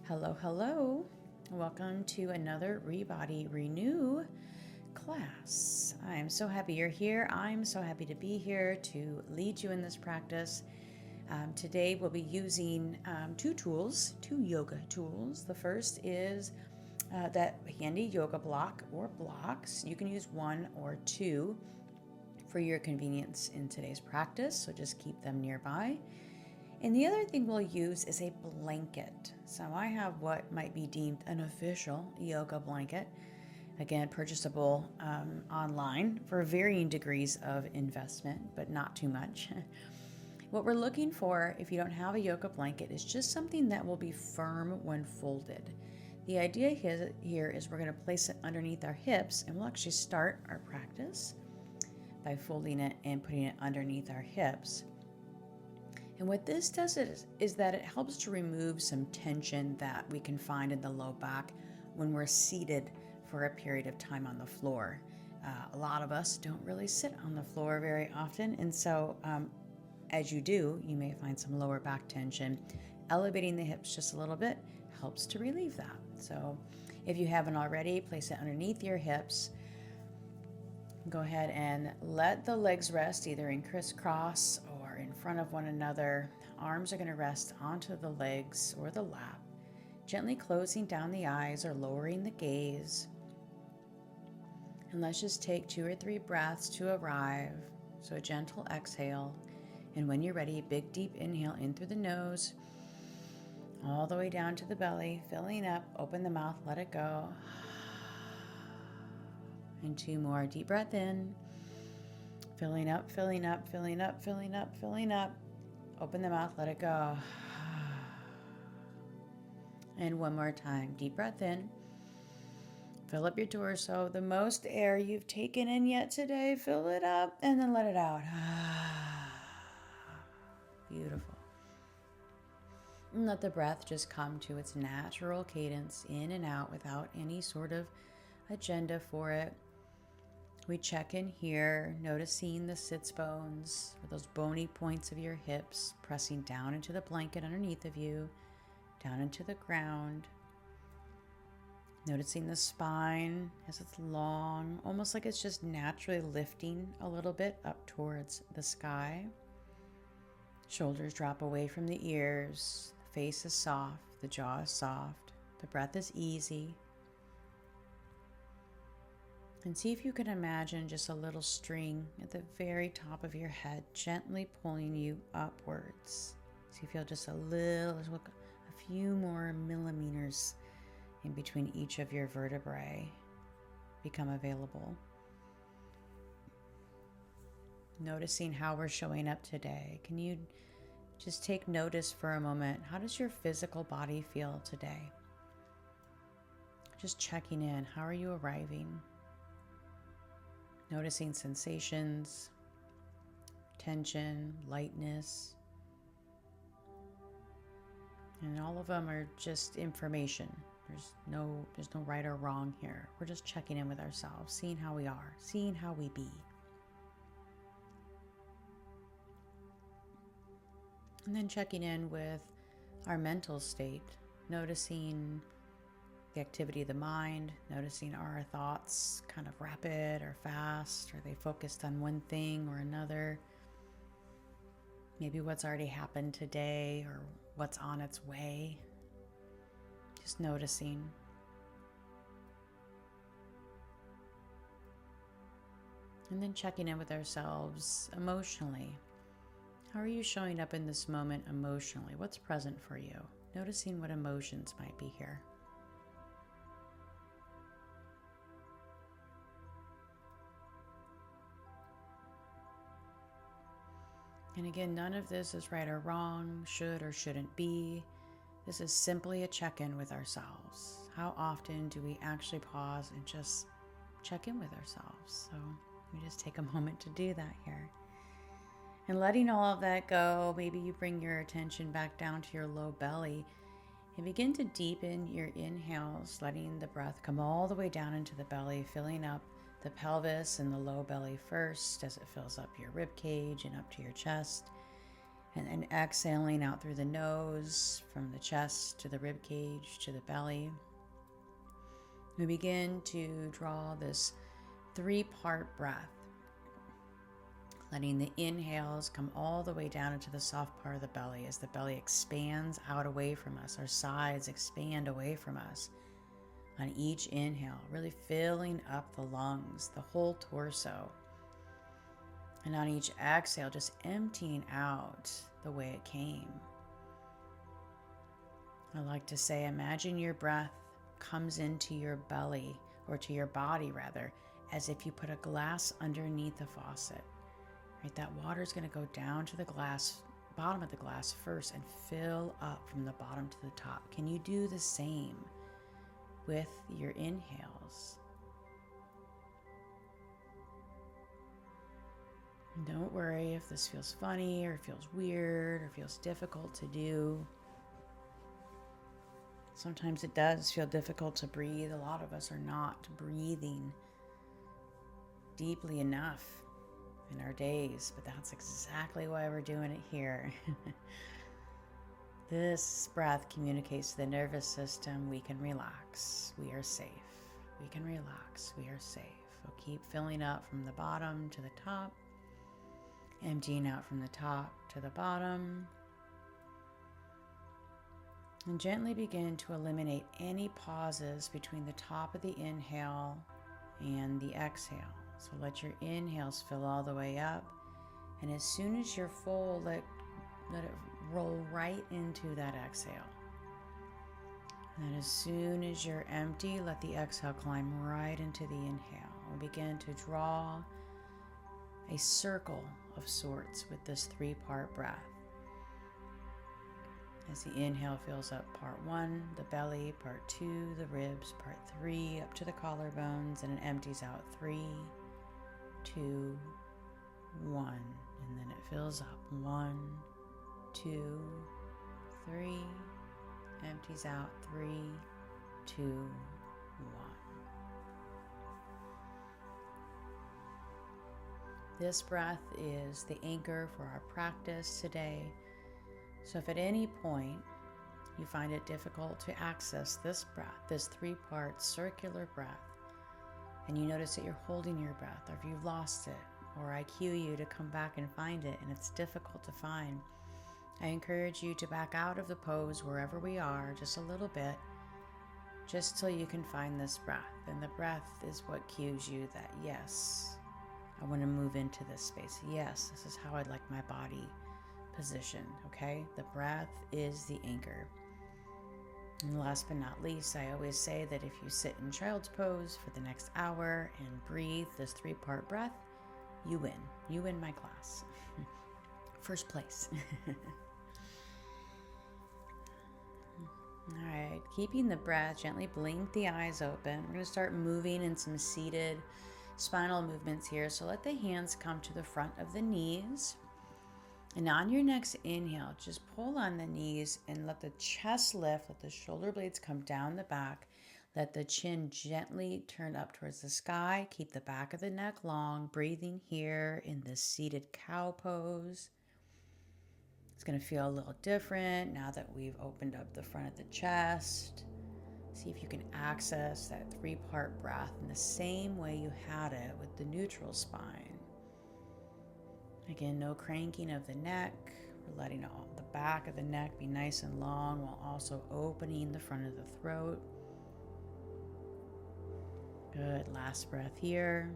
Hello, hello. Welcome to another ReBody Renew class. I'm so happy you're here. I'm so happy to be here to lead you in this practice. Today we'll be using two yoga tools. The first is that handy yoga block or blocks. You can use one or two for your convenience in today's practice, so just keep them nearby. And the other thing we'll use is a blanket. So I have what might be deemed an official yoga blanket. Again, purchasable online for varying degrees of investment, but not too much. What we're looking for, if you don't have a yoga blanket, is just something that will be firm when folded. The idea here is we're going to place it underneath our hips, and we'll actually start our practice by folding it and putting it underneath our hips. And what this does is that it helps to remove some tension that we can find in the low back when we're seated for a period of time on the floor. A lot of us don't really sit on the floor very often, and so as you do, you may find some lower back tension. Elevating the hips just a little bit helps to relieve that. So if you haven't already, place it underneath your hips. Go ahead and let the legs rest either in crisscross or in front of one another. Arms are going to rest onto the legs or the lap, gently closing down the eyes or lowering the gaze. And let's just take 2 or 3 breaths to arrive. So a gentle exhale. And when you're ready, big deep inhale in through the nose, all the way down to the belly, filling up, open the mouth, let it go. And 2 more. Deep breath in. Filling up, filling up, filling up, filling up, filling up. Open the mouth, let it go. And 1 more time. Deep breath in. Fill up your torso. The most air you've taken in yet today. Fill it up and then let it out. Beautiful. And let the breath just come to its natural cadence in and out without any sort of agenda for it. We check in here, noticing the sits bones, or those bony points of your hips, pressing down into the blanket underneath of you, down into the ground. Noticing the spine as it's long, almost like it's just naturally lifting a little bit up towards the sky. Shoulders drop away from the ears, the face is soft, the jaw is soft, the breath is easy. And see if you can imagine just a little string at the very top of your head, gently pulling you upwards. So you feel just a few more millimeters in between each of your vertebrae become available. Noticing how we're showing up today. Can you just take notice for a moment? How does your physical body feel today? Just checking in. How are you arriving? Noticing sensations, tension, lightness. And all of them are just information. There's no right or wrong here. We're just checking in with ourselves, seeing how we are, seeing how we be. And then checking in with our mental state, noticing the activity of the mind, noticing are our thoughts kind of rapid or fast? Are they focused on one thing or another? Maybe what's already happened today or what's on its way. Just noticing. And then checking in with ourselves emotionally. How are you showing up in this moment emotionally? What's present for you? Noticing what emotions might be here. And again, none of this is right or wrong, should or shouldn't be. This is simply a check-in with ourselves. How often do we actually pause and just check in with ourselves? So we just take a moment to do that here. And letting all of that go, maybe you bring your attention back down to your low belly and begin to deepen your inhales, letting the breath come all the way down into the belly, filling up the pelvis and the low belly first as it fills up your rib cage and up to your chest. And then exhaling out through the nose, from the chest to the rib cage to the belly. We begin to draw this 3-part breath, letting the inhales come all the way down into the soft part of the belly as the belly expands out away from us. Our sides expand away from us on each inhale, really filling up the lungs, the whole torso. And on each exhale, just emptying out the way it came. I like to say, imagine your breath comes into your belly, or to your body rather, as if you put a glass underneath the faucet. Right? That water is going to go down to the glass, bottom of the glass first, and fill up from the bottom to the top. Can you do the same with your inhales? Don't worry if this feels funny or feels weird or feels difficult to do. Sometimes it does feel difficult to breathe. A lot of us are not breathing deeply enough in our days, but that's exactly why we're doing it here. This breath communicates to the nervous system, we can relax, we are safe. We can relax, we are safe. We'll keep filling up from the bottom to the top, emptying out from the top to the bottom. And gently begin to eliminate any pauses between the top of the inhale and the exhale. So let your inhales fill all the way up. And as soon as you're full, let it roll right into that exhale. And then as soon as you're empty, let the exhale climb right into the inhale. We'll begin to draw a circle of sorts with this 3-part breath. As the inhale fills up part 1, the belly, part 2, the ribs, part 3, up to the collarbones, and it empties out 3, 2, 1. And then it fills up 1, 2, 3, empties out 3, 2, 1. This breath is the anchor for our practice today. So if at any point you find it difficult to access this breath, this 3-part circular breath, and you notice that you're holding your breath, or if you've lost it, or I cue you to come back and find it and it's difficult to find, I encourage you to back out of the pose wherever we are just a little bit, just till you can find this breath. And the breath is what cues you that, yes, I want to move into this space. Yes, this is how I'd like my body positioned, okay? The breath is the anchor. And last but not least, I always say that if you sit in child's pose for the next hour and breathe this 3-part breath, you win. You win my class. First place. All right, keeping the breath, gently blink the eyes open. We're going to start moving in some seated spinal movements here. So let the hands come to the front of the knees. And on your next inhale, just pull on the knees and let the chest lift, let the shoulder blades come down the back. Let the chin gently turn up towards the sky. Keep the back of the neck long, breathing here in this seated cow pose. It's going to feel a little different now that we've opened up the front of the chest. See if you can access that 3-part breath in the same way you had it with the neutral spine. Again, no cranking of the neck. We're letting all the back of the neck be nice and long while also opening the front of the throat. Good. Last breath here.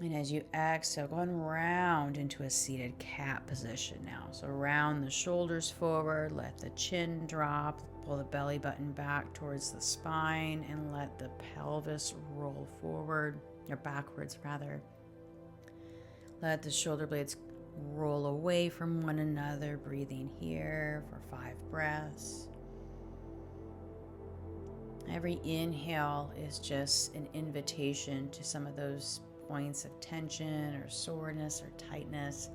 And as you exhale, go and round into a seated cat position now. So round the shoulders forward, let the chin drop, pull the belly button back towards the spine, and let the pelvis roll forward, or backwards rather. Let the shoulder blades roll away from one another, breathing here for 5 breaths. Every inhale is just an invitation to some of those points of tension or soreness or tightness,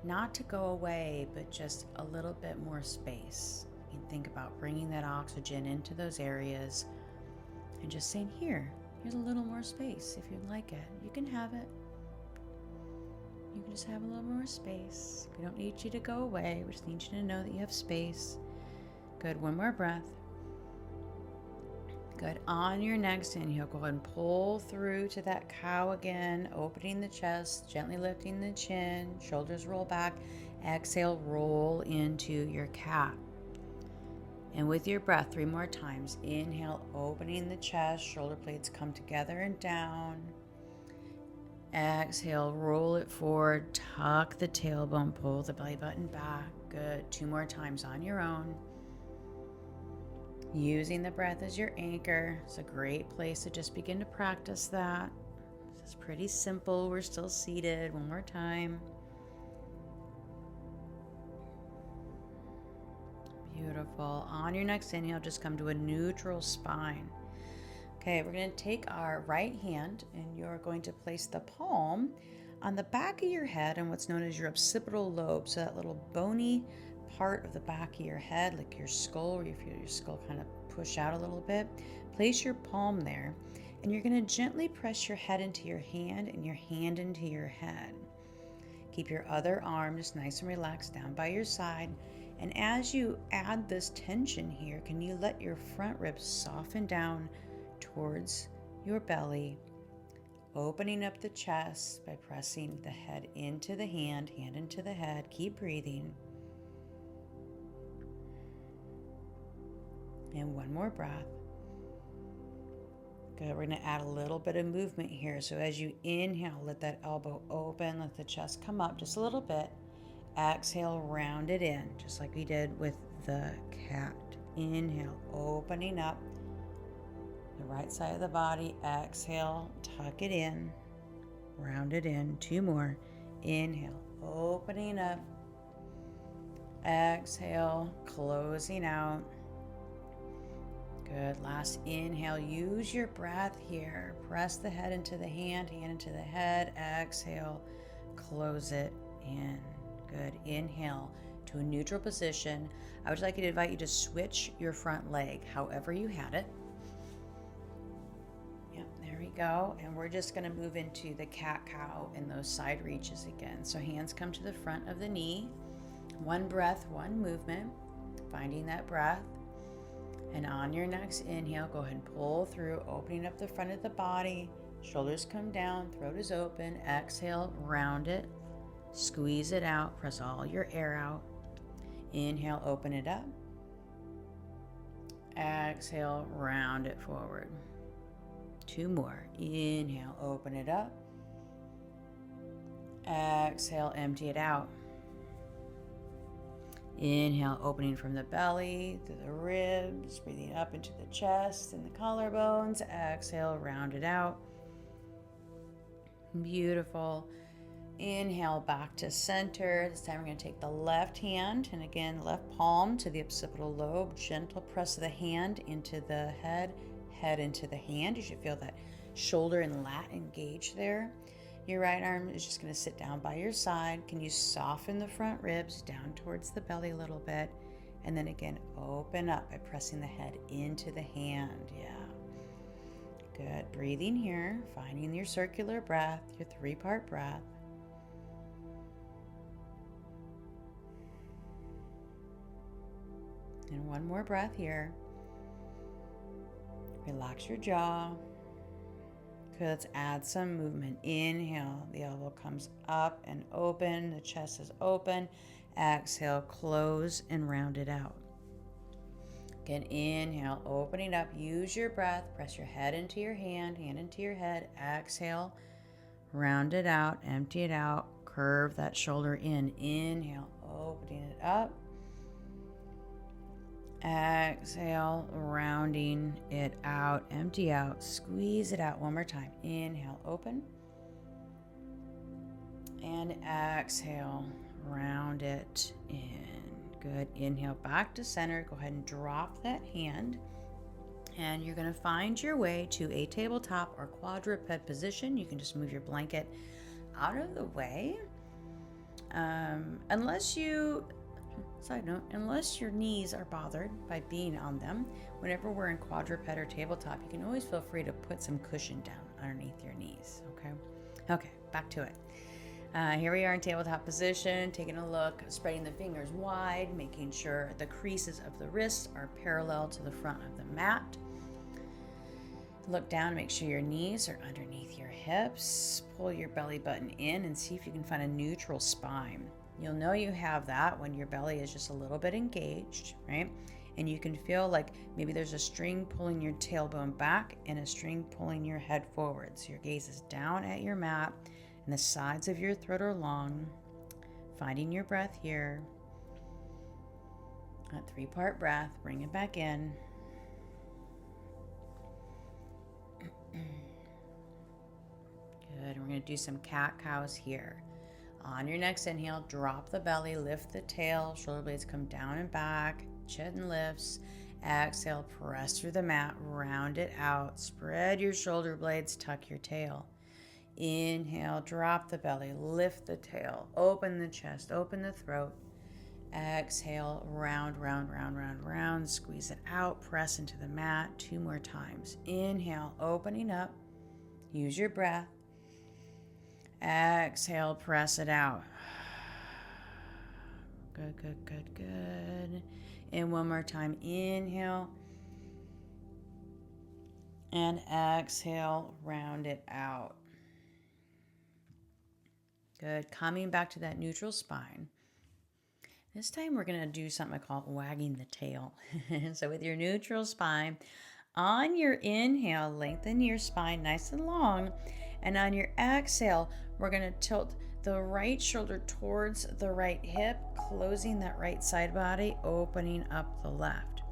not to go away, but just a little bit more space. You can think about bringing that oxygen into those areas and just saying, here's a little more space. If you'd like it, you can have it. You can just have a little more space. We don't need you to go away. We just need you to know that you have space. Good. One more breath. Good. On your next inhale, go ahead and pull through to that cow again, opening the chest, gently lifting the chin, shoulders roll back. Exhale, roll into your cat. And with your breath, 3 more times. Inhale, opening the chest, shoulder blades come together and down. Exhale, roll it forward, tuck the tailbone, pull the belly button back. Good. 2 more times on your own. Using the breath as your anchor. It's a great place to just begin to practice that. This is pretty simple. We're still seated. One more time. Beautiful. On your next inhale, just come to a neutral spine. Okay, we're going to take our right hand and you're going to place the palm on the back of your head and what's known as your occipital lobe. So that little bony part of the back of your head, like your skull, where you feel your skull kind of push out a little bit. Place your palm there and you're going to gently press your head into your hand and your hand into your head. Keep your other arm just nice and relaxed down by your side. And as you add this tension here, can you let your front ribs soften down towards your belly, opening up the chest by pressing the head into the hand, hand into the head. Keep breathing. And one more breath. Good. We're going to add a little bit of movement here. So as you inhale, let that elbow open, let the chest come up just a little bit. Exhale, round it in, just like we did with the cat. Inhale, opening up the right side of the body. Exhale, tuck it in, round it in. 2 more. Inhale, opening up. Exhale, closing out. Good. Last inhale. Use your breath here. Press the head into the hand, hand into the head. Exhale, close it in. Good. Inhale to a neutral position. I would like to invite you to switch your front leg however you had it. Yep, there we go. And we're just going to move into the cat-cow in those side reaches again. So hands come to the front of the knee. One breath, one movement. Finding that breath. And on your next inhale, go ahead and pull through, opening up the front of the body. Shoulders come down, throat is open. Exhale, round it. Squeeze it out, press all your air out. Inhale, open it up. Exhale, round it forward. 2 more. Inhale, open it up. Exhale, empty it out. Inhale, opening from the belly, through the ribs, breathing up into the chest and the collarbones. Exhale, round it out. Beautiful. Inhale, back to center. This time we're going to take the left hand and again, left palm to the occipital lobe. Gentle press of the hand into the head, head into the hand. You should feel that shoulder and lat engage there. Your right arm is just going to sit down by your side. Can you soften the front ribs down towards the belly a little bit? And then again, open up by pressing the head into the hand. Yeah. Good. Breathing here, finding your circular breath, your 3-part breath. And one more breath here. Relax your jaw. Okay, let's add some movement. Inhale, the elbow comes up and open, the chest is open. Exhale, close and round it out. Again, inhale, opening up, use your breath, press your head into your hand, hand into your head. Exhale, round it out, empty it out, curve that shoulder in. Inhale, opening it up. Exhale, rounding it out, empty out, squeeze it out one more time. Inhale, open. And exhale, round it in. Good. Inhale, back to center. Go ahead and drop that hand. And you're going to find your way to a tabletop or quadruped position. You can just move your blanket out of the way. Side note, unless your knees are bothered by being on them, whenever we're in quadruped or tabletop, you can always feel free to put some cushion down underneath your knees, okay? Okay, back to it. Here we are in tabletop position, taking a look, spreading the fingers wide, making sure the creases of the wrists are parallel to the front of the mat. Look down, make sure your knees are underneath your hips. Pull your belly button in and see if you can find a neutral spine. You'll know you have that when your belly is just a little bit engaged, right? And you can feel like maybe there's a string pulling your tailbone back and a string pulling your head forward. So your gaze is down at your mat and the sides of your throat are long. Finding your breath here. That 3-part breath, bring it back in. Good, we're gonna do some cat-cows here. On your next inhale, drop the belly, lift the tail, shoulder blades come down and back, chin lifts. Exhale, press through the mat, round it out, spread your shoulder blades, tuck your tail. Inhale, drop the belly, lift the tail, open the chest, open the throat. Exhale, round, round, round, round, round, squeeze it out, press into the mat 2 more times. Inhale, opening up, use your breath. Exhale, press it out. Good, good, good, good. And one more time, inhale. And exhale, round it out. Good, coming back to that neutral spine. This time we're gonna do something I call wagging the tail. So with your neutral spine, on your inhale, lengthen your spine nice and long. And on your exhale, we're gonna tilt the right shoulder towards the right hip, closing that right side body, opening up the left.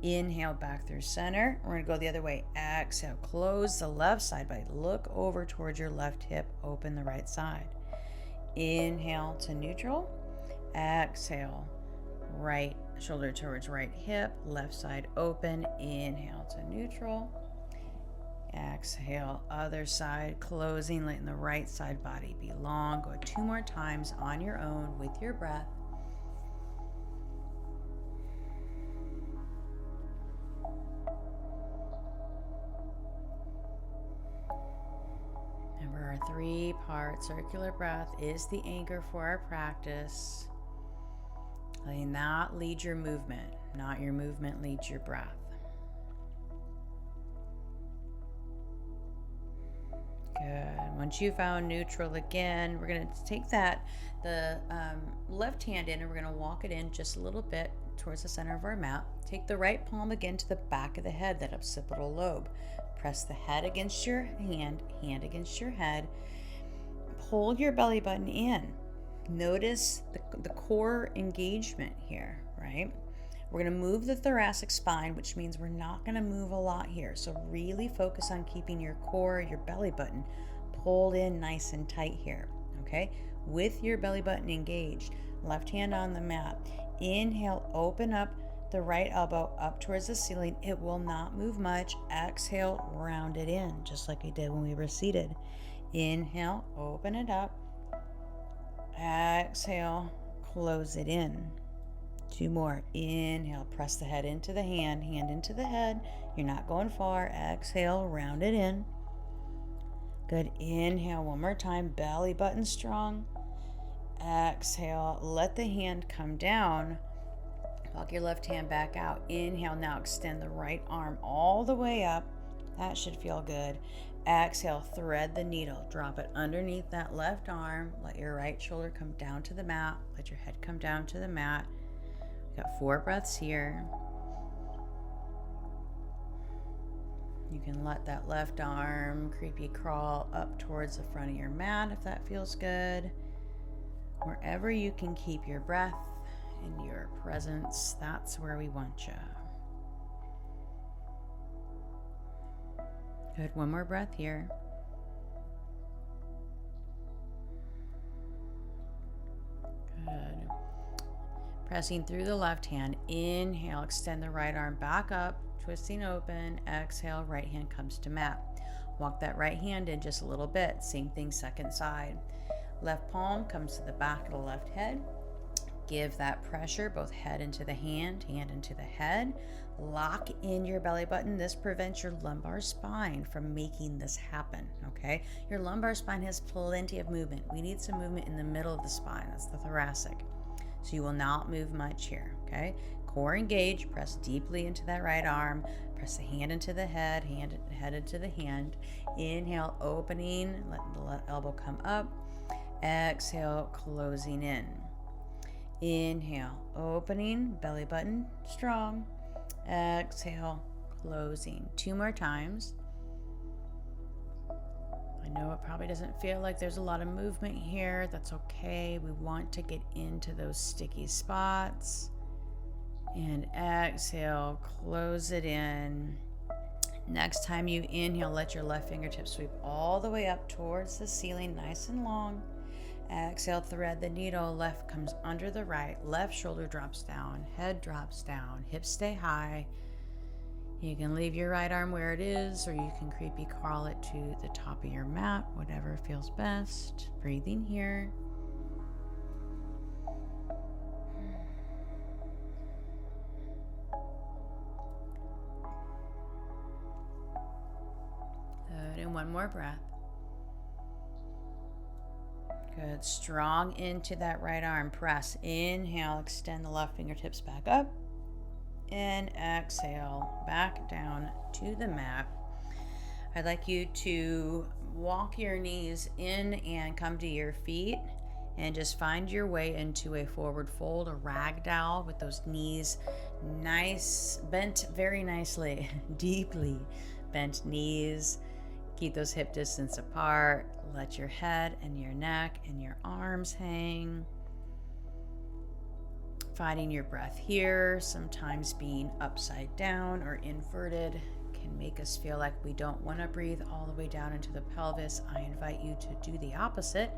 Inhale back through center. We're gonna go the other way. Exhale, close the left side body. Look over towards your left hip, open the right side. Inhale to neutral. Exhale, right shoulder towards right hip, left side open. Inhale to neutral. Exhale, other side, closing, letting the right side body be long. Go 2 more times on your own with your breath. Remember, our 3-part circular breath is the anchor for our practice. Letting that lead your movement, not your movement leads your breath. Good. Once you found neutral again, we're going to take the left hand in and we're going to walk it in just a little bit towards the center of our mat. Take the right palm again to the back of the head, that occipital lobe. Press the head against your hand against your head. Pull your belly button in. Notice the core engagement here, right? We're going to move the thoracic spine, which means we're not going to move a lot here. So really focus on keeping your core, your belly button pulled in nice and tight here, okay? With your belly button engaged, left hand on the mat. Inhale, open up the right elbow up towards the ceiling. It will not move much. Exhale, round it in, just like we did when we were seated. Inhale, open it up. Exhale, close it in. 2 more. Inhale, press the head into the hand into the head. You're not going far. Exhale, round it in. Good. Inhale, 1 more time. Belly button strong. Exhale, let the hand come down. Walk your left hand back out. Inhale, now extend the right arm all the way up. That should feel good. Exhale, thread the needle. Drop it underneath that left arm. Let your right shoulder come down to the mat. Let your head come down to the mat. Got 4 breaths here. You can let that left arm creepy crawl up towards the front of your mat if that feels good. Wherever you can keep your breath and your presence, that's where we want you. Good, 1 more breath here. Good. Pressing through the left hand, inhale, extend the right arm back up, twisting open. Exhale, right hand comes to mat. Walk that right hand in just a little bit. Same thing, second side. Left palm comes to the back of the left head. Give that pressure, both head into the hand into the head. Lock in your belly button. This prevents your lumbar spine from making this happen, okay? Your lumbar spine has plenty of movement. We need some movement in the middle of the spine. That's the thoracic. So you will not move much here, okay? Core engage, press deeply into that right arm. Press the hand into the head into the hand. Inhale, opening, let the elbow come up. Exhale, closing in. Inhale, opening, belly button strong. Exhale, closing. 2 more times. I know it probably doesn't feel like there's a lot of movement here. That's okay. We want to get into those sticky spots. And exhale, close it in. Next time you inhale, let your left fingertips sweep all the way up towards the ceiling, nice and long. Exhale, thread the needle. Left comes under the right. Left shoulder drops down. Head drops down. Hips stay high. You can leave your right arm where it is, or you can creepy crawl it to the top of your mat, whatever feels best. Breathing here. Good. And one more breath. Good. Strong into that right arm. Press. Inhale. Extend the left fingertips back up. And exhale. Back down to the mat. I'd like you to walk your knees in and come to your feet. And just find your way into a forward fold, a ragdoll with those knees nice, bent very nicely, deeply bent knees. Keep those hip distance apart. Let your head and your neck and your arms hang. Finding your breath here. Sometimes being upside down or inverted can make us feel like we don't want to breathe all the way down into the pelvis. I invite you to do the opposite.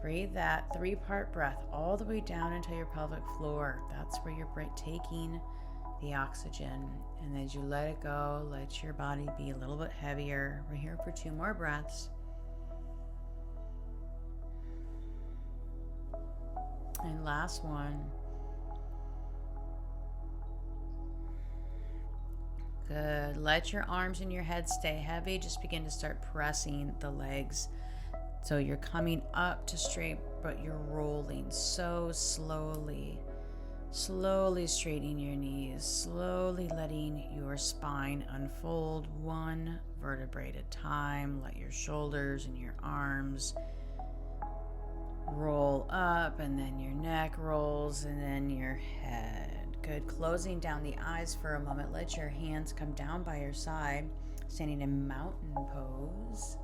Breathe that 3-part breath all the way down into your pelvic floor. That's where you're taking the oxygen. And as you let it go, let your body be a little bit heavier. We're here for 2 more breaths. And last one. Good. Let your arms and your head stay heavy. Just begin to start pressing the legs. So you're coming up to straight, but you're rolling so slowly. Slowly straightening your knees, slowly letting your spine unfold 1 vertebrae at a time. Let your shoulders and your arms roll up, and then your neck rolls, and then your head. Good. Closing down the eyes for a moment. Let your hands come down by your side, standing in mountain pose.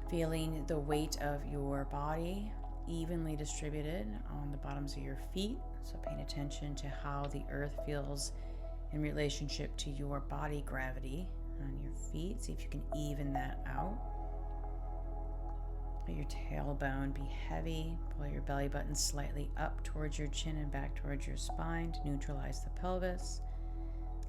Feeling the weight of your body evenly distributed on the bottoms of your feet. So paying attention to how the earth feels in relationship to your body gravity on your feet. See if you can even that out. Let your tailbone be heavy. Pull your belly button slightly up towards your chin and back towards your spine to neutralize the pelvis.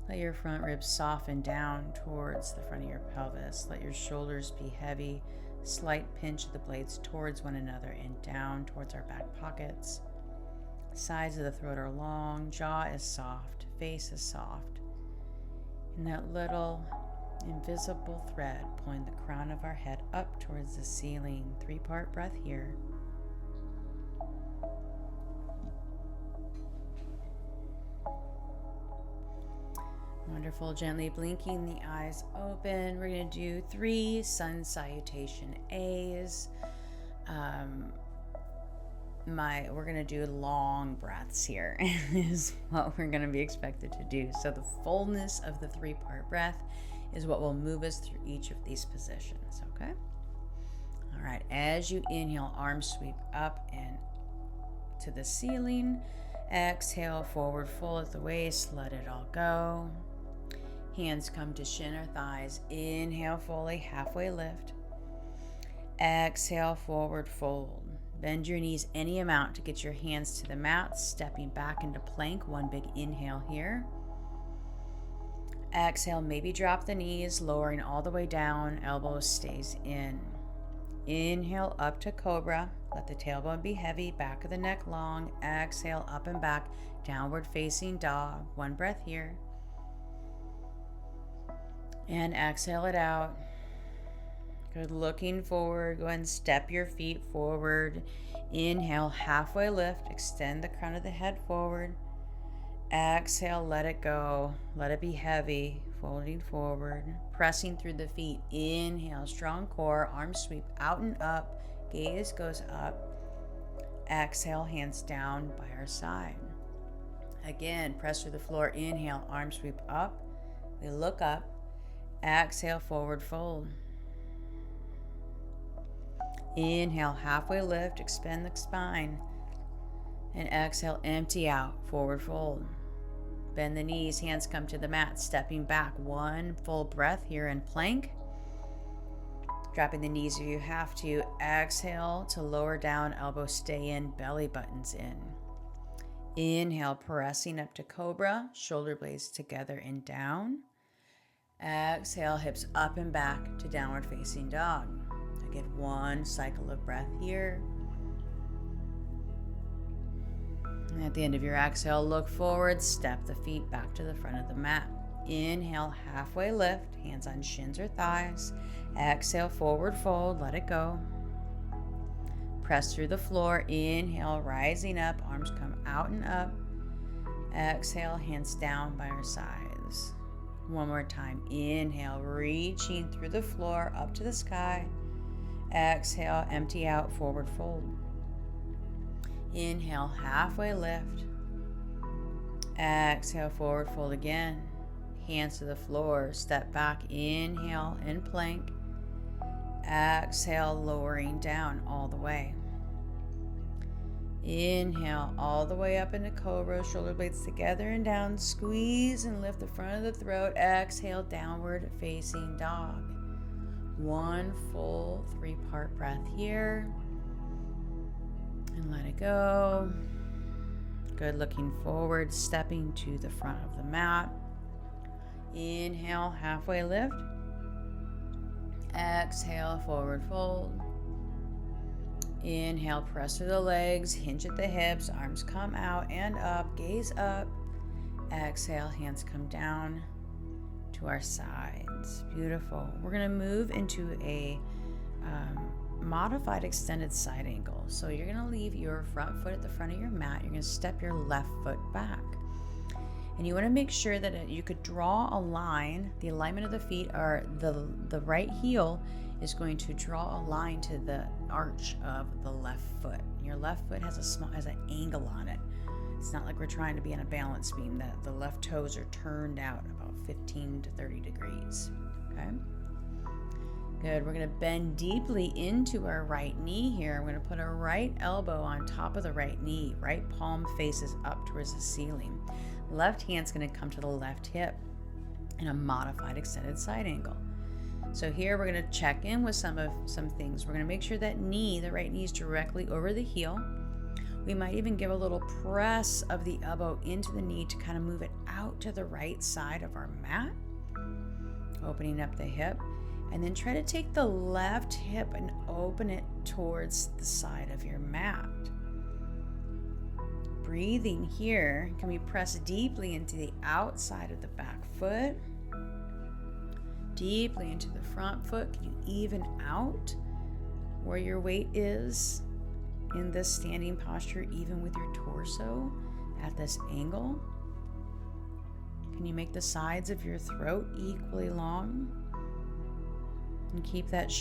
Let your front ribs soften down towards the front of your pelvis. Let your shoulders be heavy. Slight pinch of the blades towards one another and down towards our back pockets. Sides of the throat are long, jaw is soft, face is soft. And that little invisible thread pulling the crown of our head up towards the ceiling. 3-part breath here. Wonderful. Gently blinking the eyes open. We're going to do 3 sun salutation A's. We're going to do long breaths here is what we're going to be expected to do. So the fullness of the 3-part breath is what will move us through each of these positions, okay? All right, as you inhale, arms sweep up and to the ceiling. Exhale, forward fold at the waist, let it all go. Hands come to shin or thighs. Inhale fully, halfway lift. Exhale, forward fold. Bend your knees any amount to get your hands to the mat, stepping back into plank. 1 big inhale here. Exhale, maybe drop the knees, lowering all the way down, elbows stays in. Inhale up to cobra. Let the tailbone be heavy, back of the neck long. Exhale, up and back, downward facing dog. One breath here. And exhale it out. Good, looking forward. Go ahead and step your feet forward. Inhale, halfway lift. Extend the crown of the head forward. Exhale, let it go. Let it be heavy. Folding forward. Pressing through the feet. Inhale, strong core. Arms sweep out and up. Gaze goes up. Exhale, hands down by our side. Again, press through the floor. Inhale, arms sweep up. We look up. Exhale, forward fold. Inhale, halfway lift, expand the spine. And exhale, empty out, forward fold. Bend the knees, hands come to the mat, stepping back. One full breath here in plank. Dropping the knees if you have to. Exhale to lower down, elbows stay in, belly buttons in. Inhale, pressing up to cobra, shoulder blades together and down. Exhale, hips up and back to downward facing dog. Get one cycle of breath here. And at the end of your exhale, look forward, step the feet back to the front of the mat. Inhale, halfway lift, hands on shins or thighs. Exhale, forward fold, let it go. Press through the floor. Inhale, rising up, arms come out and up. Exhale, hands down by our sides. One more time. Inhale, reaching through the floor up to the sky. Exhale, empty out, forward fold. Inhale, halfway lift. Exhale, forward fold again. Hands to the floor, step back. Inhale, in plank. Exhale, lowering down all the way. Inhale, all the way up into cobra, shoulder blades together and down. Squeeze and lift the front of the throat. Exhale, downward facing dog. One full 3-part breath here. And let it go. Good, looking forward, stepping to the front of the mat. Inhale, halfway lift. Exhale, forward fold. Inhale, press through the legs, hinge at the hips, arms come out and up, gaze up. Exhale, hands come down to our sides. Beautiful. We're going to move into a modified extended side angle. So you're going to leave your front foot at the front of your mat. You're going to step your left foot back. And you want to make sure that you could draw a line. The alignment of the feet are the right heel is going to draw a line to the arch of the left foot. Your left foot has an angle on it. It's not like we're trying to be on a balance beam. That the left toes are turned out about 15 to 30 degrees. Okay. Good. We're going to bend deeply into our right knee here. We're going to put our right elbow on top of the right knee. Right palm faces up towards the ceiling. Left hand's going to come to the left hip in a modified extended side angle. So here we're going to check in with some things. We're going to make sure that the right knee is directly over the heel. We might even give a little press of the elbow into the knee to kind of move it out to the right side of our mat, opening up the hip. And then try to take the left hip and open it towards the side of your mat. Breathing here, can we press deeply into the outside of the back foot? Deeply into the front foot. Can you even out where your weight is in this standing posture, even with your torso at this angle? Can you make the sides of your throat equally long? And keep that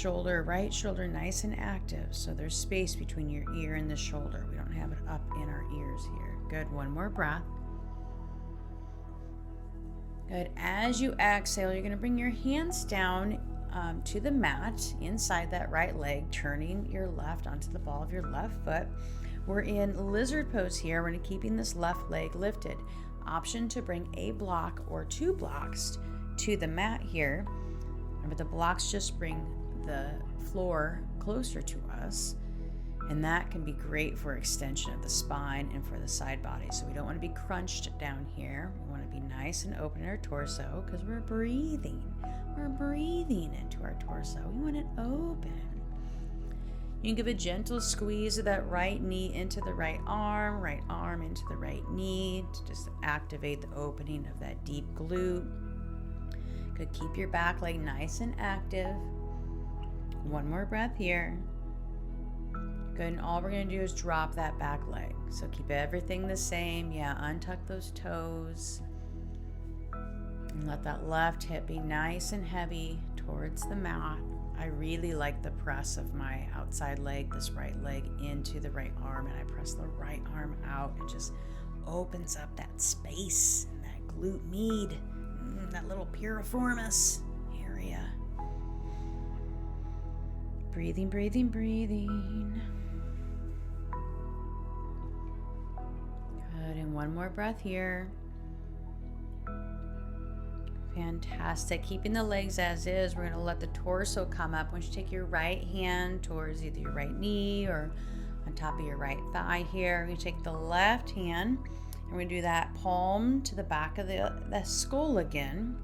right shoulder nice and active so there's space between your ear and the shoulder. We don't have it up in our ears here. Good. One more breath. Good. As you exhale, you're going to bring your hands down to the mat inside that right leg, turning your left onto the ball of your left foot. We're in lizard pose here. We're keeping this left leg lifted. Option to bring a block or 2 blocks to the mat here. Remember, the blocks just bring the floor closer to us, and that can be great for extension of the spine and for the side body. So we don't want to be crunched down here. We want to be nice and open in our torso because we're breathing. We're breathing into our torso. We want it open. You can give a gentle squeeze of that right knee into the right arm into the right knee to just activate the opening of that deep glute. Good, keep your back leg nice and active. One more breath here. Good, and all we're gonna do is drop that back leg. So keep everything the same. Yeah, untuck those toes. And let that left hip be nice and heavy towards the mat. I really like the press of my outside leg, this right leg into the right arm, and I press the right arm out. It just opens up that space, that glute med, that little piriformis area. Breathing, breathing, breathing. Good, and one more breath here. Fantastic. Keeping the legs as is, we're going to let the torso come up. Once you take your right hand towards either your right knee or on top of your right thigh here, we take the left hand and we're going to do that palm to the back of the skull again.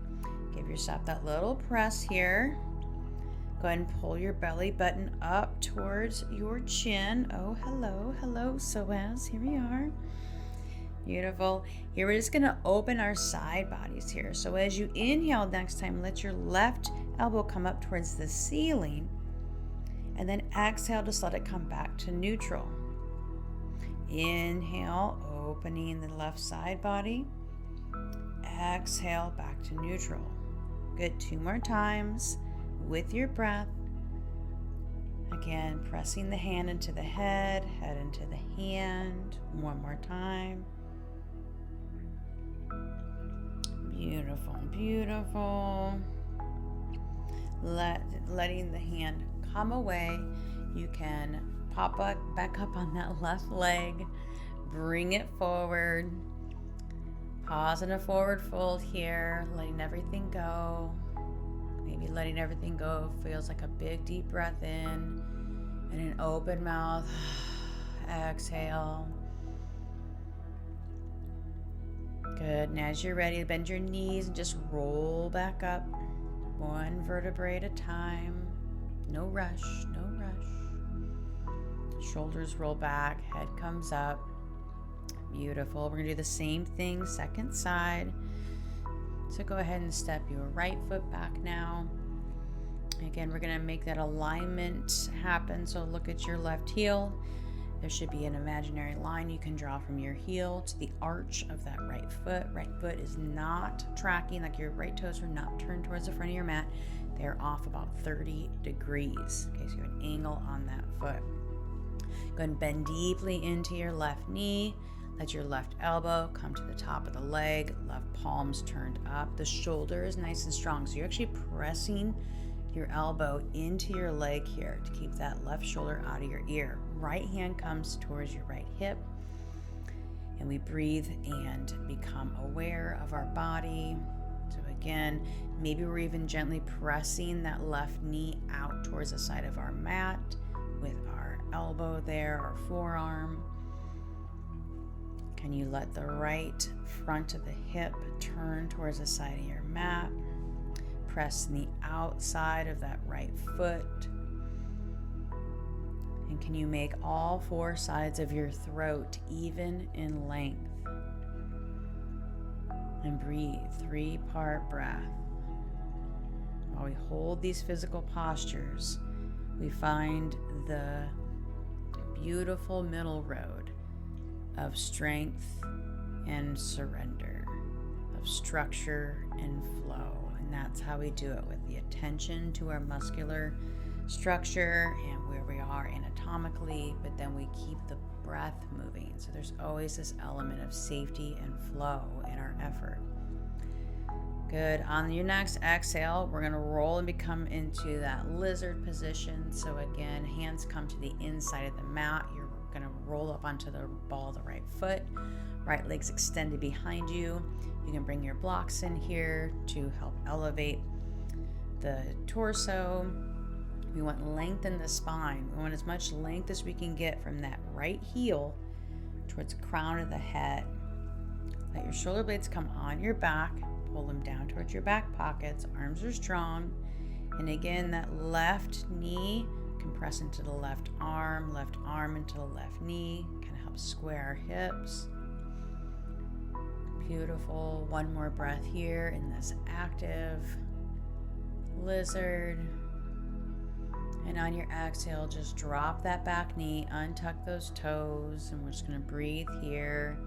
Give yourself that little press here. Go ahead and pull your belly button up towards your chin. Oh, hello, hello, psoas. Here we are. Beautiful. Here we're just going to open our side bodies here. So as you inhale next time, let your left elbow come up towards the ceiling. And then exhale, just let it come back to neutral. Inhale, opening the left side body. Exhale, back to neutral. Good. 2 more times with your breath. Again, pressing the hand into the head into the hand. 1 more time. Beautiful, beautiful. Letting the hand come away. You can pop back up on that left leg. Bring it forward. Pause in a forward fold here. Letting everything go. Maybe letting everything go feels like a big deep breath in. And an open mouth. Exhale. Good, and as you're ready, bend your knees and just roll back up. 1 vertebrae at a time. No rush, no rush. Shoulders roll back, head comes up. Beautiful. We're gonna do the same thing, second side. So go ahead and step your right foot back now. Again, we're gonna make that alignment happen. So look at your left heel. There should be an imaginary line you can draw from your heel to the arch of that right foot. Right foot is not tracking, like your right toes are not turned towards the front of your mat. They're off about 30 degrees. Okay, so you have an angle on that foot. Go ahead and bend deeply into your left knee. Let your left elbow come to the top of the leg. Left palms turned up. The shoulder is nice and strong. So you're actually pressing your elbow into your leg here to keep that left shoulder out of your ear. Right hand comes towards your right hip. And we breathe and become aware of our body. So again, maybe we're even gently pressing that left knee out towards the side of our mat with our elbow there, our forearm. Can you let the right front of the hip turn towards the side of your mat? Press the outside of that right foot. And can you make all 4 sides of your throat even in length? And breathe, 3-part breath. While we hold these physical postures, we find the beautiful middle road of strength and surrender, of structure and flow. And that's how we do it, with the attention to our muscular structure and where we are anatomically, but then we keep the breath moving. So there's always this element of safety and flow in our effort. Good. On your next exhale, we're going to roll and become into that lizard position. So again, hands come to the inside of the mat. You're going to roll up onto the ball of the right foot. Right leg's extended behind you. You can bring your blocks in here to help elevate the torso. We want length in the spine. We want as much length as we can get from that right heel towards the crown of the head. Let your shoulder blades come on your back. Pull them down towards your back pockets. Arms are strong. And again, that left knee Compress into the left arm into the left knee. Kind of helps square our hips. Beautiful. One more breath here in this active lizard. And on your exhale, just drop that back knee, untuck those toes, and we're just going to breathe here,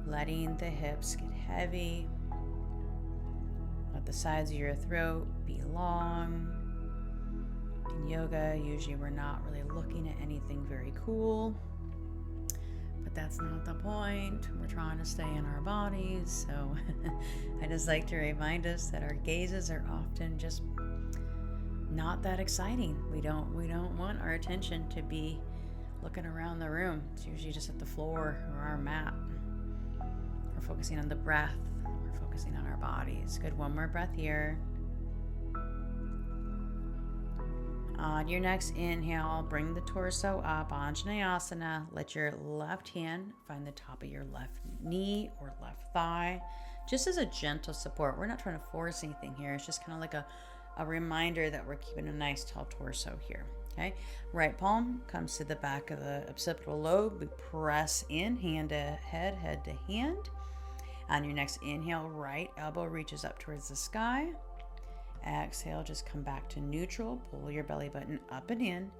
letting the hips get heavy. Let the sides of your throat be long. In yoga, usually we're not really looking at anything very cool, but that's not the point. We're trying to stay in our bodies, so I just like to remind us that our gazes are often just not that exciting. We don't want our attention to be looking around the room. It's usually just at the floor or our mat. We're focusing on the breath. We're focusing on our bodies. Good. One more breath here. On your next inhale, bring the torso up, Anjaneyasana. Let your left hand find the top of your left knee or left thigh, just as a gentle support. We're not trying to force anything here. It's just kind of like a reminder that we're keeping a nice tall torso here. Okay, right palm comes to the back of the occipital lobe. We press in, hand to head, head to hand. On your next inhale, right elbow reaches up towards the sky. Exhale, just come back to neutral. Pull your belly button up and in.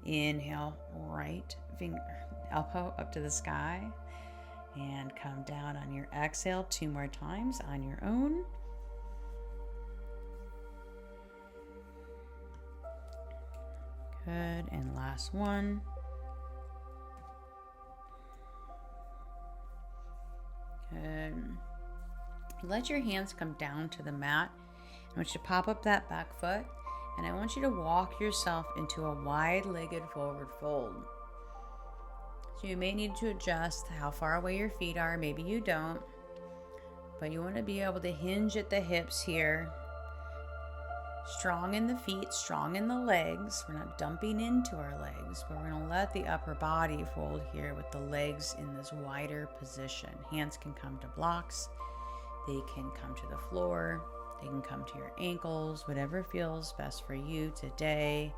Inhale, right elbow up to the sky. And come down on your exhale 2 more times on your own. Good. And last one. Good. Let your hands come down to the mat. I want you to pop up that back foot, and I want you to walk yourself into a wide-legged forward fold. So you may need to adjust how far away your feet are. Maybe you don't, but you want to be able to hinge at the hips here. Strong in the feet, strong in the legs. We're not dumping into our legs, but we're going to let the upper body fold here with the legs in this wider position. Hands can come to blocks. They can come to the floor. They can come to your ankles, whatever feels best for you today.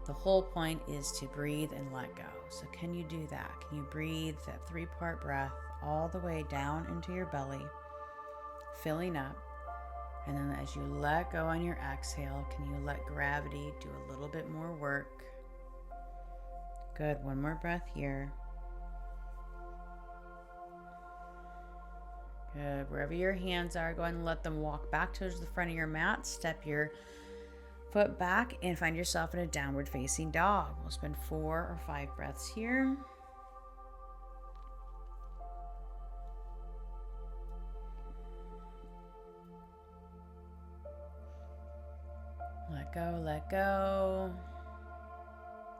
The whole point is to breathe and let go. So can you do that? Can you breathe that 3-part breath all the way down into your belly, filling up? And then as you let go on your exhale, can you let gravity do a little bit more work? Good. One more breath here. Good. Wherever your hands are, go ahead and let them walk back towards the front of your mat. Step your foot back and find yourself in a downward facing dog. We'll spend 4 or 5 breaths here. Let go, let go.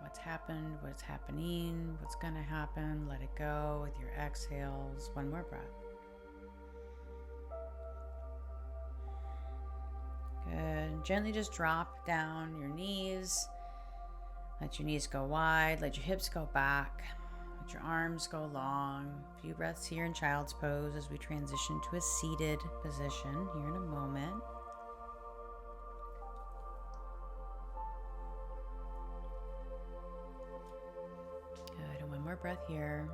What's happened, what's happening, what's going to happen. Let it go with your exhales. One more breath. Good. Gently just drop down your knees. Let your knees go wide. Let your hips go back. Let your arms go long. A few breaths here in child's pose as we transition to a seated position here in a moment. Good. And one more breath here.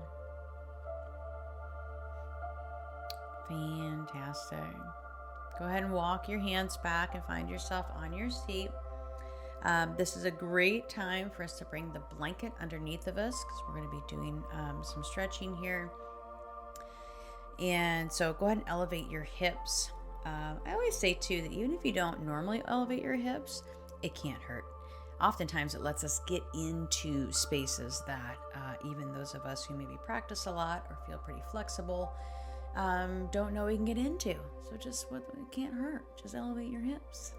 Fantastic. Go ahead and walk your hands back and find yourself on your seat. This is a great time for us to bring the blanket underneath of us because we're going to be doing some stretching here. And so go ahead and elevate your hips. I always say too that even if you don't normally elevate your hips, it can't hurt. Oftentimes it lets us get into spaces that even those of us who maybe practice a lot or feel pretty flexible don't know we can get into. So it can't hurt. Just elevate your hips.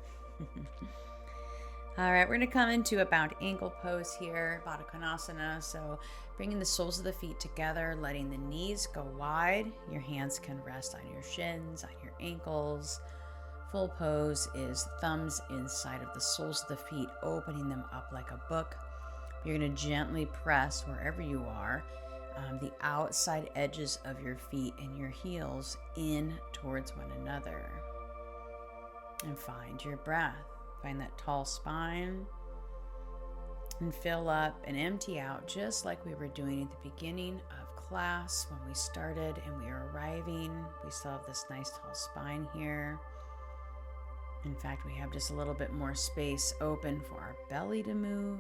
All right, we're going to come into a bound ankle pose here, Baddha Konasana. So bringing the soles of the feet together, letting the knees go wide. Your hands can rest on your shins, on your ankles. Full pose is thumbs inside of the soles of the feet, opening them up like a book. You're going to gently press wherever you are, the outside edges of your feet and your heels in towards one another. And find your breath. Find that tall spine. and fill up and empty out, just like we were doing at the beginning of class when we started and we were arriving. We still have this nice tall spine here. In fact, we have just a little bit more space open for our belly to move.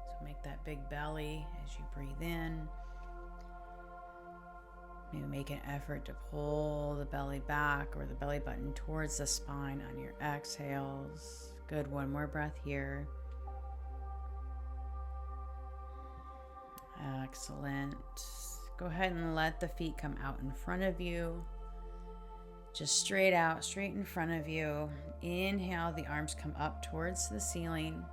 So make that big belly as you breathe in. Maybe make an effort to pull the belly back or the belly button towards the spine on your exhales. Good, one more breath here. Excellent. Go ahead and let the feet come out in front of you. Just straight out, straight in front of you. Inhale, the arms come up towards the ceiling.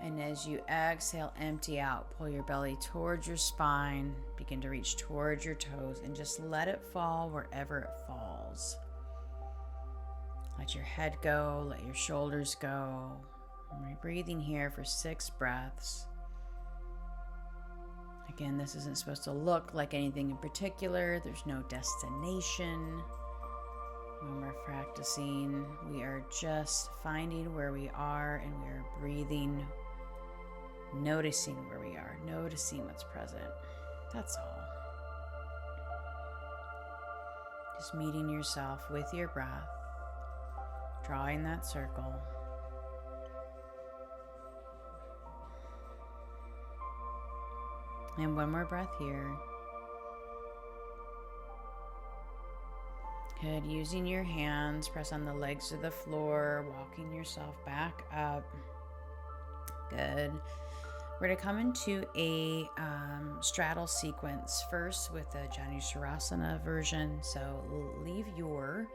And as you exhale, empty out. Pull your belly towards your spine. Begin to reach towards your toes and just let it fall wherever it falls. Let your head go, let your shoulders go. And we're breathing here for 6 breaths. Again, this isn't supposed to look like anything in particular. There's no destination. When we're practicing, we are just finding where we are and we are breathing, noticing where we are, noticing what's present. That's all. Just meeting yourself with your breath, drawing that circle. And one more breath here. Good. Using your hands, press on the legs of the floor, walking yourself back up. Good. We're going to come into a straddle sequence first with the Janushirasana version. So leave your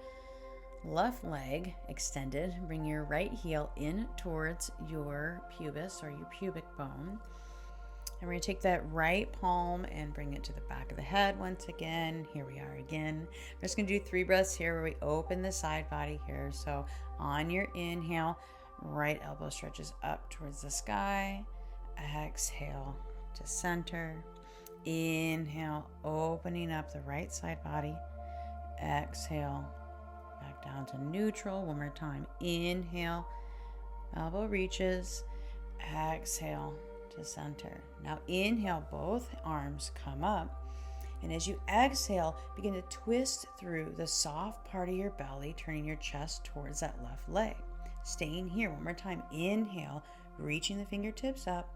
left leg extended. Bring your right heel in towards your pubis or your pubic bone. And we're going to take that right palm and bring it to the back of the head once again. Here we are again. We're just going to do 3 breaths here where we open the side body here. So on your inhale, right elbow stretches up towards the sky. Exhale to center. Inhale, opening up the right side body. Exhale, back down to neutral. One more time. Inhale, elbow reaches. Exhale to center. Now inhale, both arms come up. And as you exhale, begin to twist through the soft part of your belly, turning your chest towards that left leg. Staying here. One more time. Inhale, reaching the fingertips up.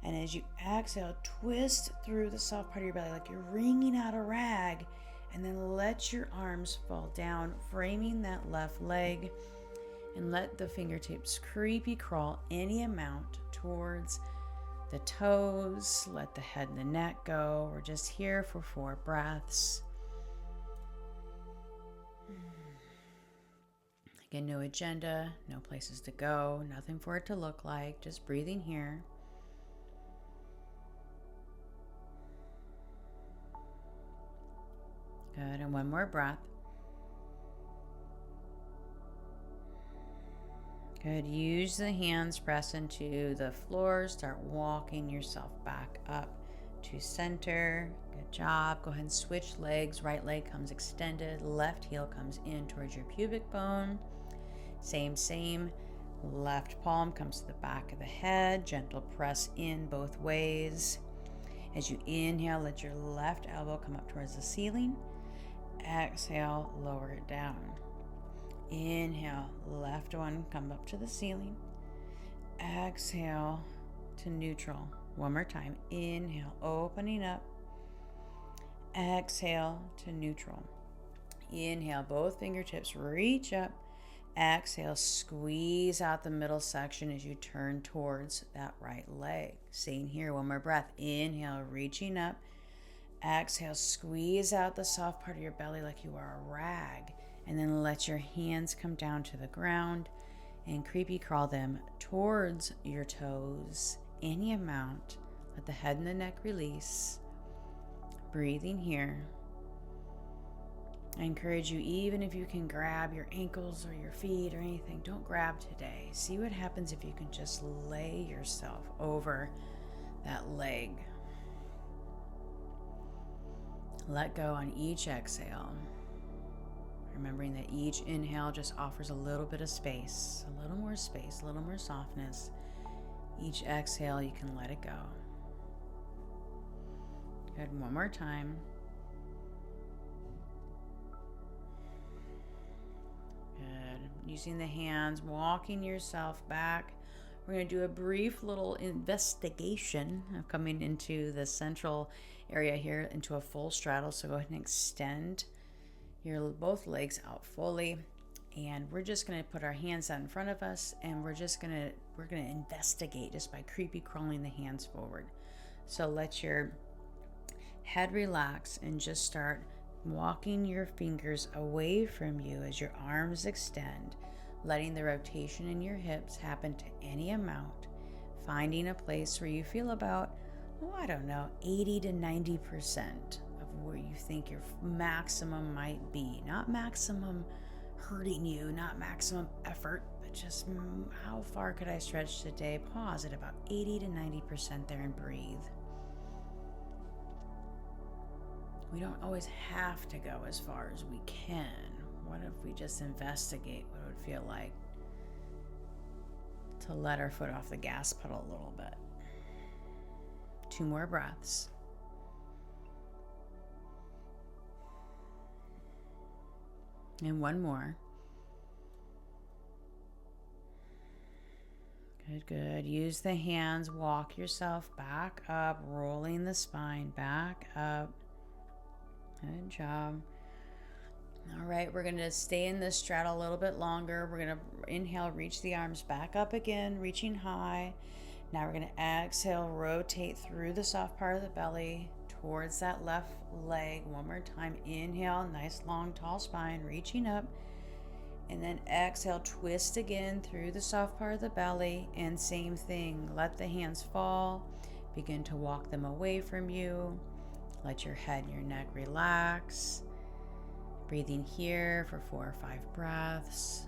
And as you exhale, twist through the soft part of your belly like you're wringing out a rag. And then let your arms fall down, framing that left leg. And let the fingertips creepy crawl any amount towards the toes. Let the head and the neck go. We're just here for 4 breaths. Again, no agenda, no places to go, nothing for it to look like, just breathing here. Good, and one more breath. Good, use the hands, press into the floor, start walking yourself back up to center. Good job. Go ahead and switch legs. Right leg comes extended, left heel comes in towards your pubic bone. Same. Left palm comes to the back of the head. Gentle press in both ways. As you inhale, let your left elbow come up towards the ceiling. Exhale, lower it down. Inhale, left one, come up to the ceiling. Exhale to neutral. One more time. Inhale, opening up. Exhale to neutral. Inhale, both fingertips reach up. Exhale, squeeze out the middle section as you turn towards that right leg. Staying here, one more breath. Inhale, reaching up. Exhale, squeeze out the soft part of your belly like you are a rag. And then let your hands come down to the ground and creepy crawl them towards your toes. Any amount. Let the head and the neck release. Breathing here. I encourage you, even if you can grab your ankles or your feet or anything, don't grab today. See what happens if you can just lay yourself over that leg. Let go on each exhale. Remembering that each inhale just offers a little bit of space, a little more softness. Each exhale, you can let it go. Good. One more time. Good. Using the hands, walking yourself back. We're going to do a brief little investigation of coming into the central area here into a full straddle. So go ahead and extend your both legs out fully. And we're just going to put our hands out in front of us, and we're going to investigate just by creepy crawling the hands forward. So let your head relax and just start walking your fingers away from you as your arms extend, letting the rotation in your hips happen to any amount, finding a place where you feel about, 80 to 90% of where you think your maximum might be. Not maximum hurting you, not maximum effort, but just how far could I stretch today? Pause at about 80 to 90% there and breathe. We don't always have to go as far as we can. What if we just investigate what it would feel like to let our foot off the gas pedal a little bit? 2 more breaths. And 1 more. Good, good. Use the hands. Walk yourself back up, rolling the spine back up. Good job. All right, we're going to stay in this straddle a little bit longer. We're going to inhale, reach the arms back up again, reaching high. Now we're going to exhale, rotate through the soft part of the belly towards that left leg. One more time. Inhale, nice long tall spine, reaching up. And then exhale, twist again through the soft part of the belly. And same thing, let the hands fall. Begin to walk them away from you. Let your head and your neck relax. Breathing here for 4 or 5 breaths.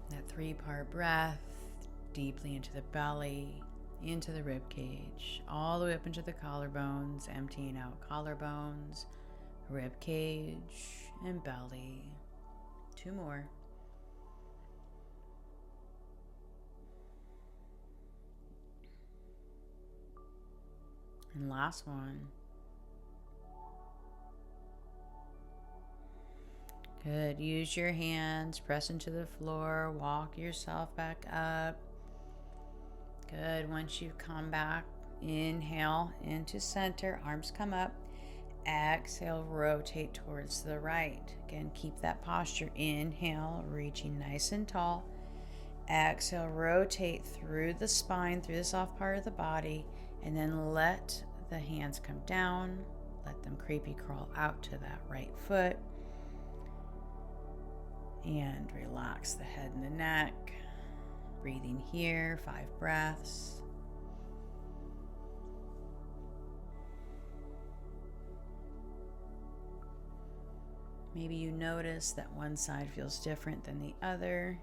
That 3-part breath deeply into the belly, into the rib cage, all the way up into the collarbones, emptying out collarbones, rib cage, and belly. 2 more. And last one. Good. Use your hands, press into the floor, walk yourself back up. Good. Once you come back, inhale into center, arms come up. Exhale, rotate towards the right. Again, keep that posture. Inhale, reaching nice and tall. Exhale, rotate through the spine, through the soft part of the body, and then let the hands come down. Let them creepy crawl out to that right foot. And relax the head and the neck. Breathing here, 5 breaths. Maybe you notice that one side feels different than the other.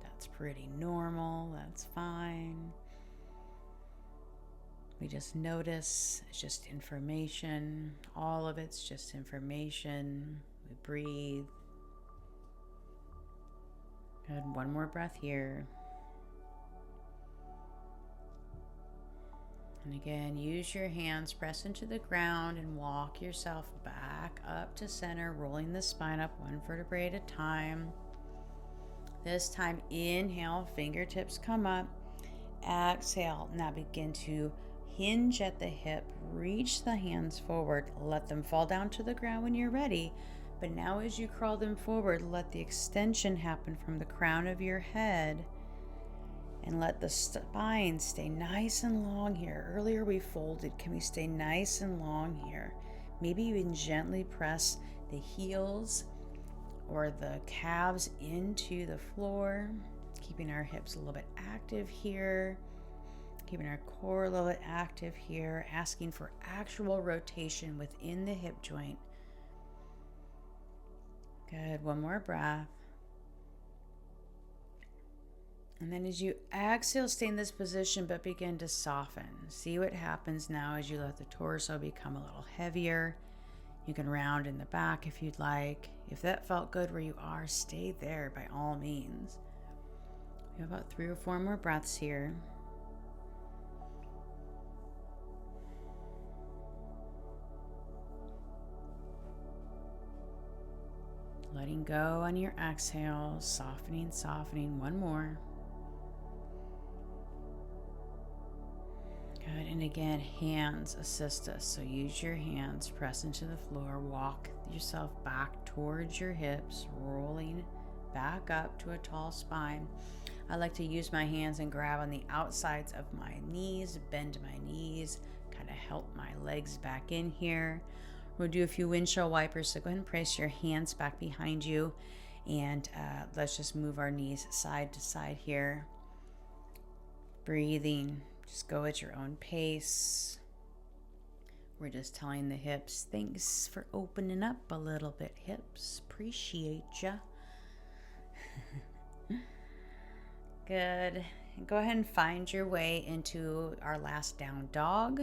That's pretty normal. That's fine. We just notice. It's just information. All of it's just information. We breathe. Good. 1 more breath here. And again, use your hands, press into the ground, and walk yourself back up to center, rolling the spine up 1 vertebrae at a time. This time, inhale, fingertips come up. Exhale. Now begin to hinge at the hip, reach the hands forward, let them fall down to the ground when you're ready. But now as you crawl them forward, let the extension happen from the crown of your head and let the spine stay nice and long here. Earlier we folded. Can we stay nice and long here? Maybe even gently press the heels or the calves into the floor, keeping our hips a little bit active here. Keeping our core a little bit active here, asking for actual rotation within the hip joint. Good. 1 more breath. And then as you exhale, stay in this position, but begin to soften. See what happens now as you let the torso become a little heavier. You can round in the back if you'd like. If that felt good where you are, stay there by all means. We have about 3 or 4 more breaths here. Letting go on your exhale, softening, softening. One more. Good. And again, hands assist us. So use your hands, press into the floor, walk yourself back towards your hips, rolling back up to a tall spine. I like to use my hands and grab on the outsides of my knees, bend my knees, kind of help my legs back in here. We'll do a few windshield wipers, so go ahead and place your hands back behind you, and let's just move our knees side to side here. Breathing, just go at your own pace. We're just telling the hips, thanks for opening up a little bit, hips. Appreciate ya. Good. And go ahead and find your way into our last down dog.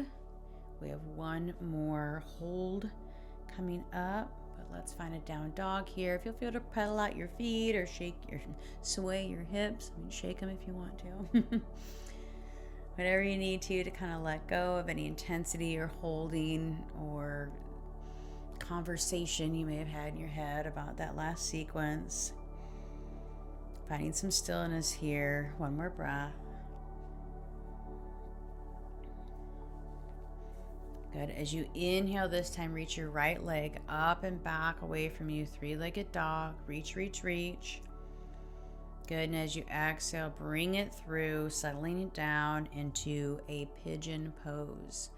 We have one more hold coming up, but let's find a down dog here. If you'll feel to pedal out your feet or sway your hips, shake them if you want to. Whatever you need to kind of let go of any intensity or holding or conversation you may have had in your head about that last sequence. Finding some stillness here. One more breath. Good. As you inhale this time, reach your right leg up and back away from you. 3-legged dog. Reach, reach, reach. Good. And as you exhale, bring it through, settling it down into a pigeon pose.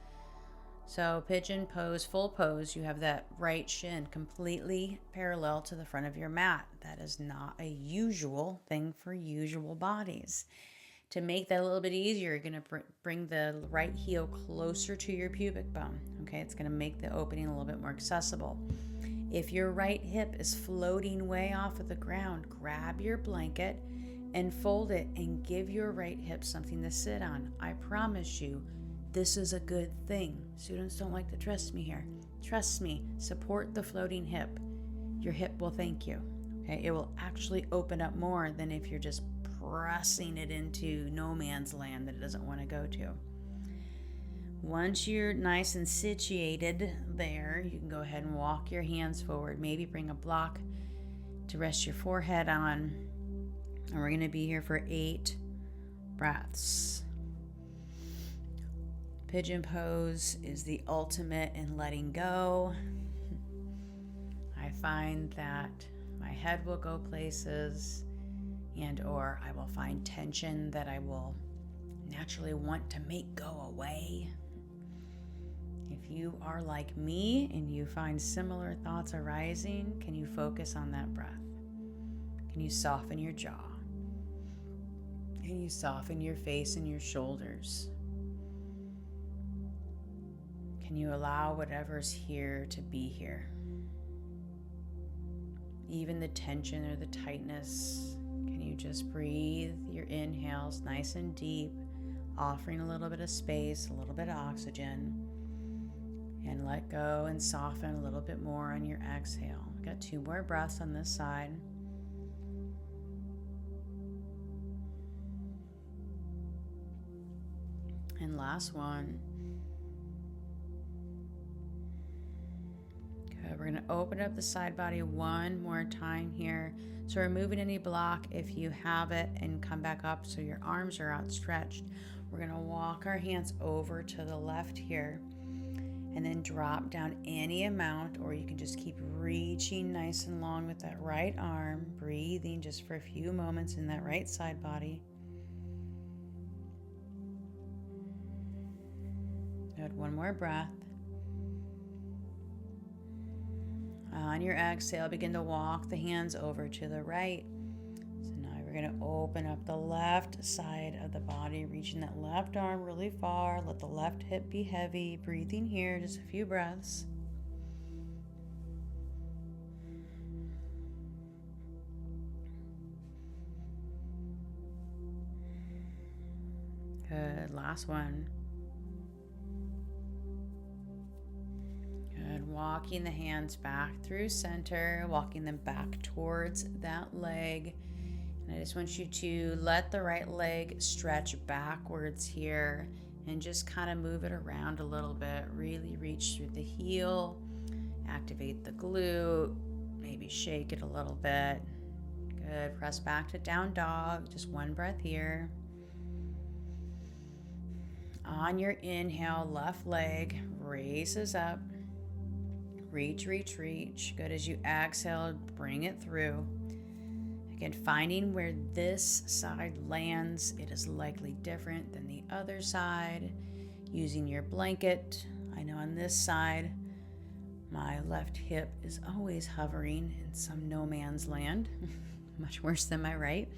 So pigeon pose, full pose, you have that right shin completely parallel to the front of your mat. That is not a usual thing for usual bodies. To make that a little bit easier, you're going to bring the right heel closer to your pubic bone. Okay, it's going to make the opening a little bit more accessible. If your right hip is floating way off of the ground, grab your blanket and fold it and give your right hip something to sit on. I promise you, this is a good thing. Students don't like to trust me here. Trust me, support the floating hip. Your hip will thank you. Okay, it will actually open up more than if you're just pressing it into no man's land that it doesn't want to go to. Once you're nice and situated there, you can go ahead and walk your hands forward. Maybe bring a block to rest your forehead on. And we're going to be here for 8 breaths. Pigeon pose is the ultimate in letting go. I find that my head will go places, and or I will find tension that I will naturally want to make go away. If you are like me and you find similar thoughts arising, can you focus on that breath? Can you soften your jaw? Can you soften your face and your shoulders? Can you allow whatever's here to be here? Even the tension or the tightness, can you just breathe your inhales nice and deep, offering a little bit of space, a little bit of oxygen, and let go and soften a little bit more on your exhale. We've got 2 more breaths on this side. And last one. Good. We're going to open up the side body one more time here. So removing any block if you have it, and come back up so your arms are outstretched. We're going to walk our hands over to the left here and then drop down any amount, or you can just keep reaching nice and long with that right arm, breathing just for a few moments in that right side body. Good. One more breath. On your exhale, begin to walk the hands over to the right. So now we're going to open up the left side of the body, reaching that left arm really far. Let the left hip be heavy. Breathing here, just a few breaths. Good. Last one. Good. Walking the hands back through center, walking them back towards that leg. And I just want you to let the right leg stretch backwards here and just kind of move it around a little bit. Really reach through the heel, activate the glute, maybe shake it a little bit. Good. Press back to down dog. Just one breath here. On your inhale, left leg raises up. Reach, reach, reach. Good. As you exhale, bring it through. Again, finding where this side lands, it is likely different than the other side. Using your blanket. I know on this side, my left hip is always hovering in some no man's land. Much worse than my right.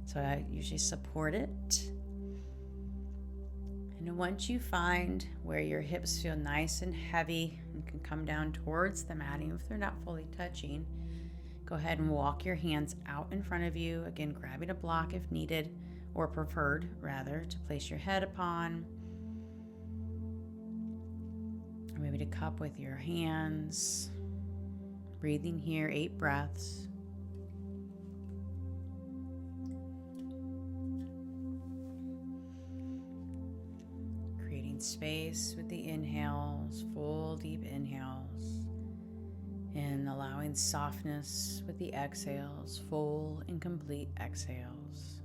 So I usually support it. And once you find where your hips feel nice and heavy and can come down towards the mat, even if they're not fully touching, go ahead and walk your hands out in front of you. Again, grabbing a block if needed, or preferred rather, to place your head upon. Or maybe to cup with your hands. Breathing here, 8 breaths. Space with the inhales, full deep inhales, and allowing softness with the exhales, full and complete exhales.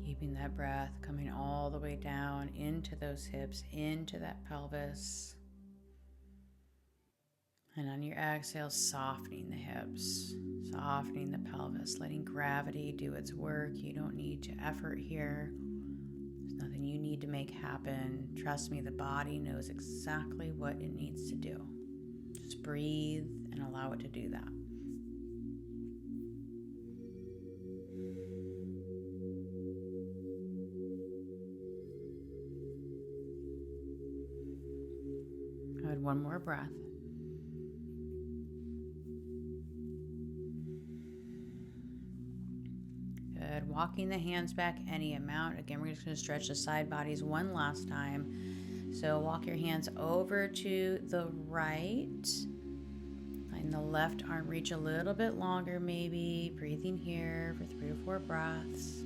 Keeping that breath coming all the way down into those hips, into that pelvis. And on your exhale, softening the hips, softening the pelvis, letting gravity do its work. You don't need to effort here. There's nothing you need to make happen. Trust me, the body knows exactly what it needs to do. Just breathe and allow it to do that. Good, one more breath. Good, walking the hands back any amount. Again, we're just going to stretch the side bodies one last time. So walk your hands over to the right. Letting the left arm reach a little bit longer maybe. Breathing here for 3 or 4 breaths.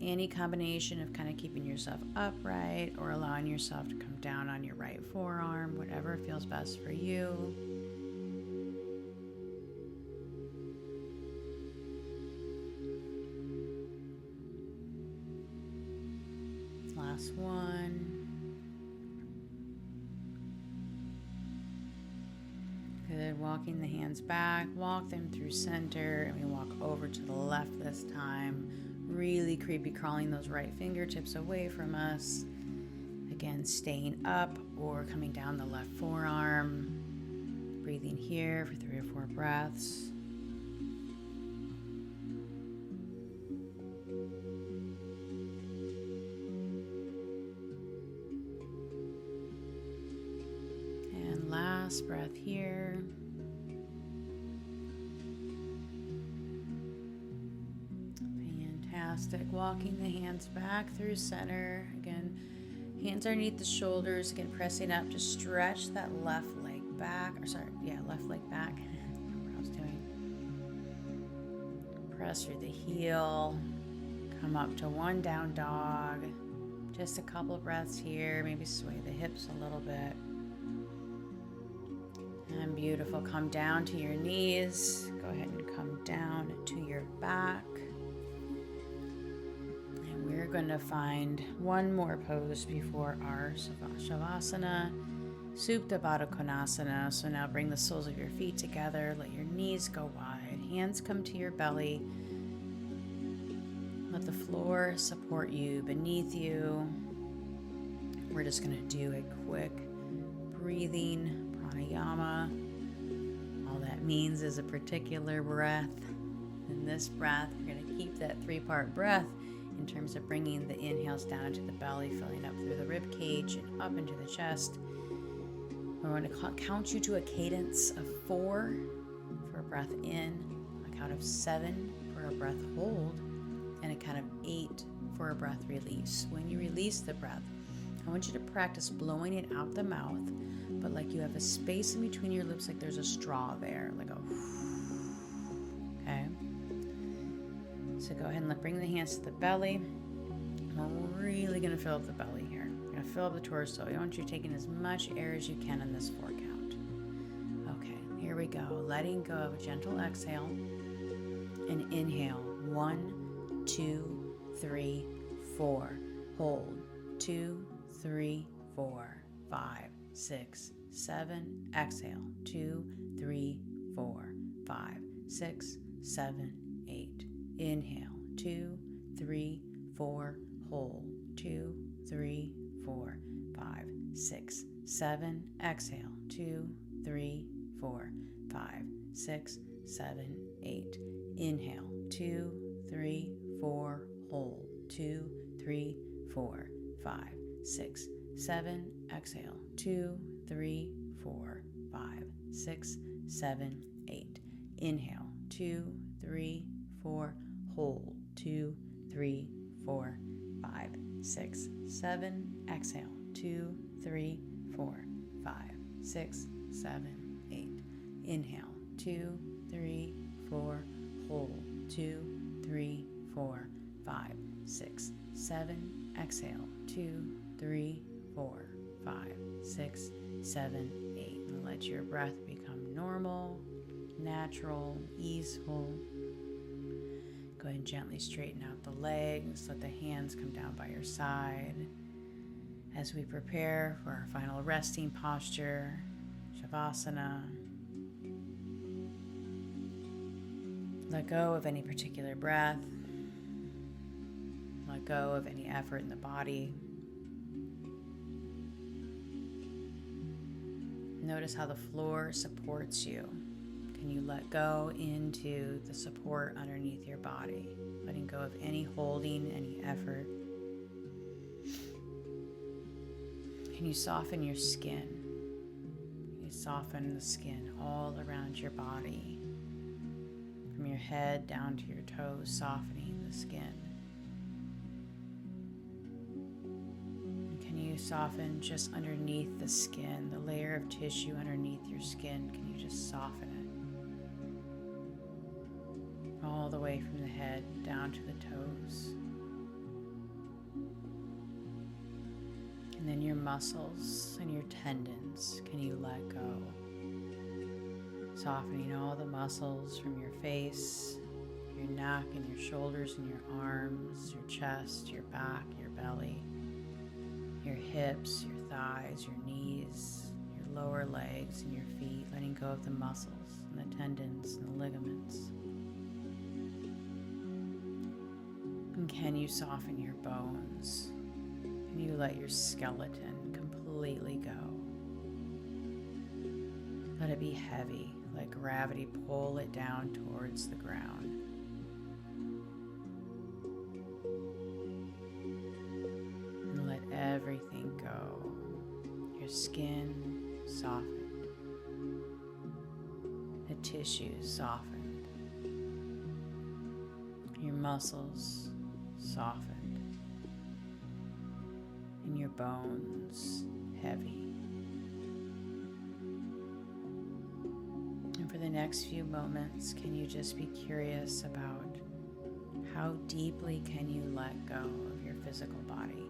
Any combination of kind of keeping yourself upright or allowing yourself to come down on your right forearm, whatever feels best for you. Last one. Good, walking the hands back, walk them through center, and we walk over to the left this time. Really creepy crawling those right fingertips away from us. Again, staying up or coming down the left forearm. Breathing here for 3 or 4 breaths. And last breath here. Fantastic. Walking the hands back through center. Again, hands underneath the shoulders. Again, pressing up to stretch that left leg back. Left leg back. I don't know what I was doing. Press through the heel. Come up to one down dog. Just a couple breaths here. Maybe sway the hips a little bit. And beautiful. Come down to your knees. Go ahead and come down to your back. We're going to find one more pose before our Shavasana, Supta Baddha Konasana. So now bring the soles of your feet together. Let your knees go wide. Hands come to your belly. Let the floor support you beneath you. We're just going to do a quick breathing pranayama. All that means is a particular breath. In this breath, we're going to keep that 3-part breath in terms of bringing the inhales down into the belly, filling up through the rib cage and up into the chest. We're going to count you to a cadence of 4 for a breath in, a count of 7 for a breath hold, and a count of 8 for a breath release. When you release the breath, I want you to practice blowing it out the mouth, but like you have a space in between your lips, like there's a straw there, like a okay? So go ahead and bring the hands to the belly. We're really going to fill up the belly here. We're going to fill up the torso. I want you taking as much air as you can in this 4 count. Okay, here we go. Letting go of a gentle exhale and inhale. 1, 2, 3, 4. Hold. 2, 3, 4, 5, 6, 7. Exhale. 2, 3, 4, 5, 6, 7, 8. Inhale. 2, 3, 4. Hold. 2, 3, 4, 5, 6, 7. Exhale. 2, 3, 4, 5, 6, 7, 8. Inhale. 2, 3, 4. Hold. 2, 3, 4, 5, 6, 7. Exhale. 2, 3, 4, 5, 6, 7, 8. Inhale. 2, 3, 4. Hold. 2, 3, 4, 5, 6, 7. Exhale. 2, 3, 4, 5, 6, 7, 8. Inhale. 2, 3, 4. Hold. 2, 3, 4, 5, 6, 7. Exhale. 2, 3, 4, 5, 6, 7, 8. And let your breath become normal, natural, easeful. Go ahead and gently straighten out the legs. Let the hands come down by your side as we prepare for our final resting posture, Shavasana. Let go of any particular breath. Let go of any effort in the body. Notice how the floor supports you. Can you let go into the support underneath your body? Letting go of any holding, any effort. Can you soften your skin? Can you soften the skin all around your body? From your head down to your toes, softening the skin. Can you soften just underneath the skin, the layer of tissue underneath your skin? Can you just soften it? All the way from the head down to the toes. And then your muscles and your tendons, can you let go? Softening all the muscles from your face, your neck and your shoulders and your arms, your chest, your back, your belly, your hips, your thighs, your knees, your lower legs and your feet, letting go of the muscles and the tendons and the ligaments. And can you soften your bones? Can you let your skeleton completely go? Let it be heavy, let gravity pull it down towards the ground. And let everything go. Your skin softened. The tissues softened. Your muscles softened. And your bones heavy. And for the next few moments, can you just be curious about how deeply can you let go of your physical body?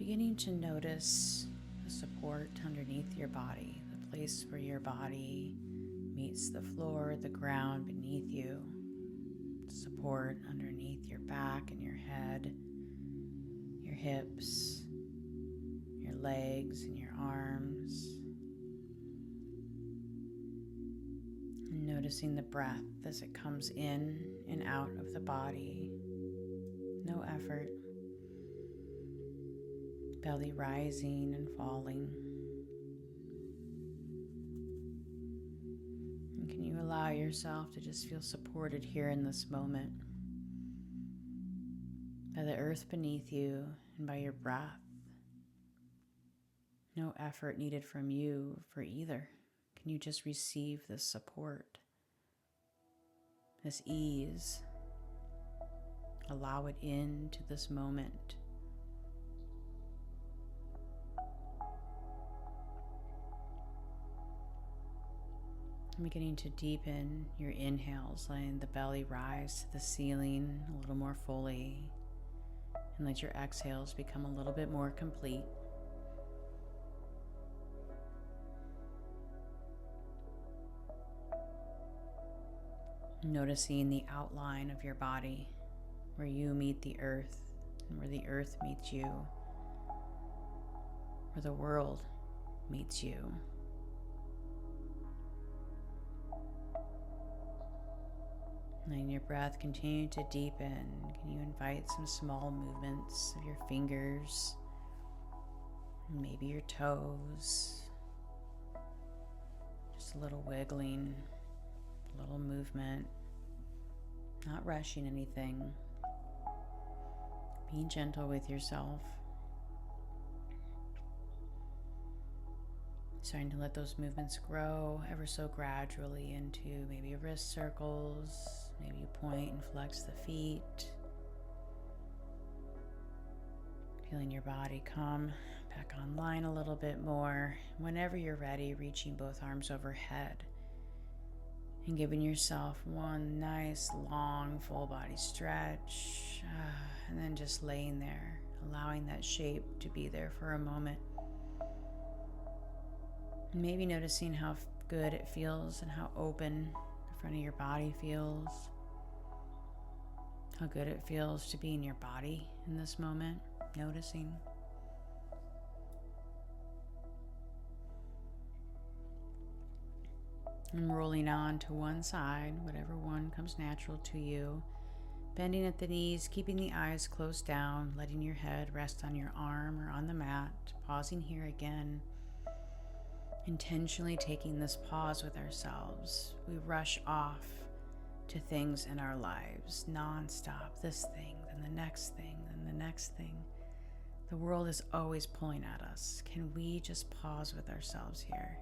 beginning to notice the support underneath your body, the place where your body meets the floor, the ground beneath you, support underneath your back and your head, your hips, your legs and your arms. And noticing the breath as it comes in and out of the body. No effort. Belly rising and falling. And can you allow yourself to just feel supported here in this moment by the earth beneath you and by your breath? No effort needed from you for either. Can you just receive this support, this ease? Allow it into this moment. I'm beginning to deepen your inhales, letting the belly rise to the ceiling a little more fully, and let your exhales become a little bit more complete. Noticing the outline of your body, where you meet the earth and where the earth meets you, where the world meets you. Letting your breath continue to deepen, can you invite some small movements of your fingers, maybe your toes, just a little wiggling, a little movement, not rushing anything, being gentle with yourself. Starting to let those movements grow ever so gradually into maybe wrist circles, maybe you point and flex the feet. Feeling your body come back online a little bit more. Whenever you're ready, reaching both arms overhead and giving yourself one nice long full body stretch, and then just laying there, allowing that shape to be there for a moment. Maybe noticing how good it feels and how open the front of your body feels. How good it feels to be in your body in this moment, noticing. And rolling on to one side, whatever one comes natural to you. Bending at the knees, keeping the eyes closed down, letting your head rest on your arm or on the mat. Pausing here again. Intentionally taking this pause with ourselves. We rush off to things in our lives nonstop. This thing, then the next thing, then the next thing. The world is always pulling at us. Can we just pause with ourselves here?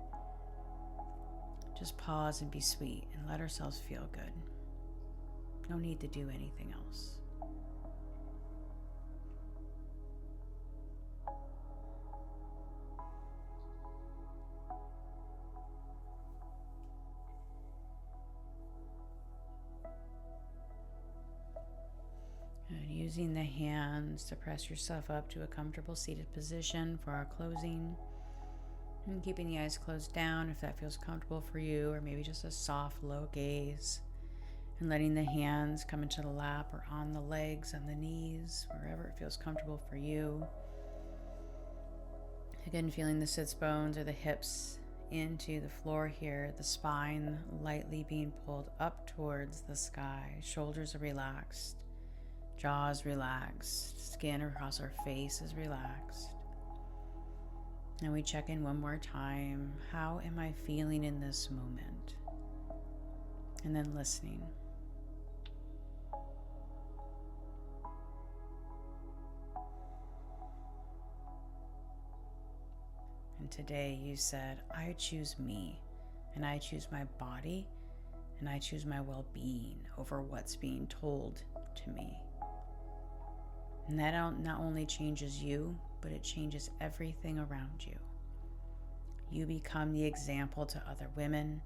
Just pause and be sweet and let ourselves feel good. No need to do anything else. And using the hands to press yourself up to a comfortable seated position for our closing. And keeping the eyes closed down if that feels comfortable for you, or maybe just a soft, low gaze. And letting the hands come into the lap or on the legs, on the knees, wherever it feels comfortable for you. Again, feeling the sits bones or the hips into the floor here, the spine lightly being pulled up towards the sky. Shoulders are relaxed, jaws relaxed, skin across our face is relaxed. And we check in one more time. How am I feeling in this moment? And then listening. And today you said, I choose me, and I choose my body, and I choose my well-being over what's being told to me. And that not only changes you, but it changes everything around you. You become the example to other women,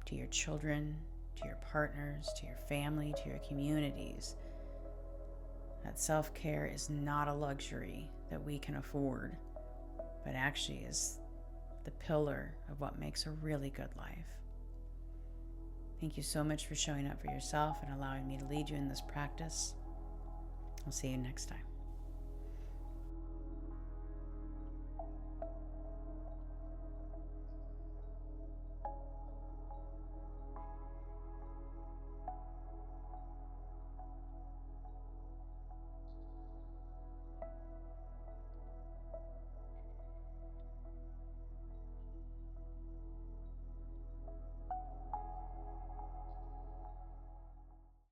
to your children, to your partners, to your family, to your communities, that self-care is not a luxury that we can afford, but actually is the pillar of what makes a really good life. Thank you so much for showing up for yourself and allowing me to lead you in this practice. I'll see you next time.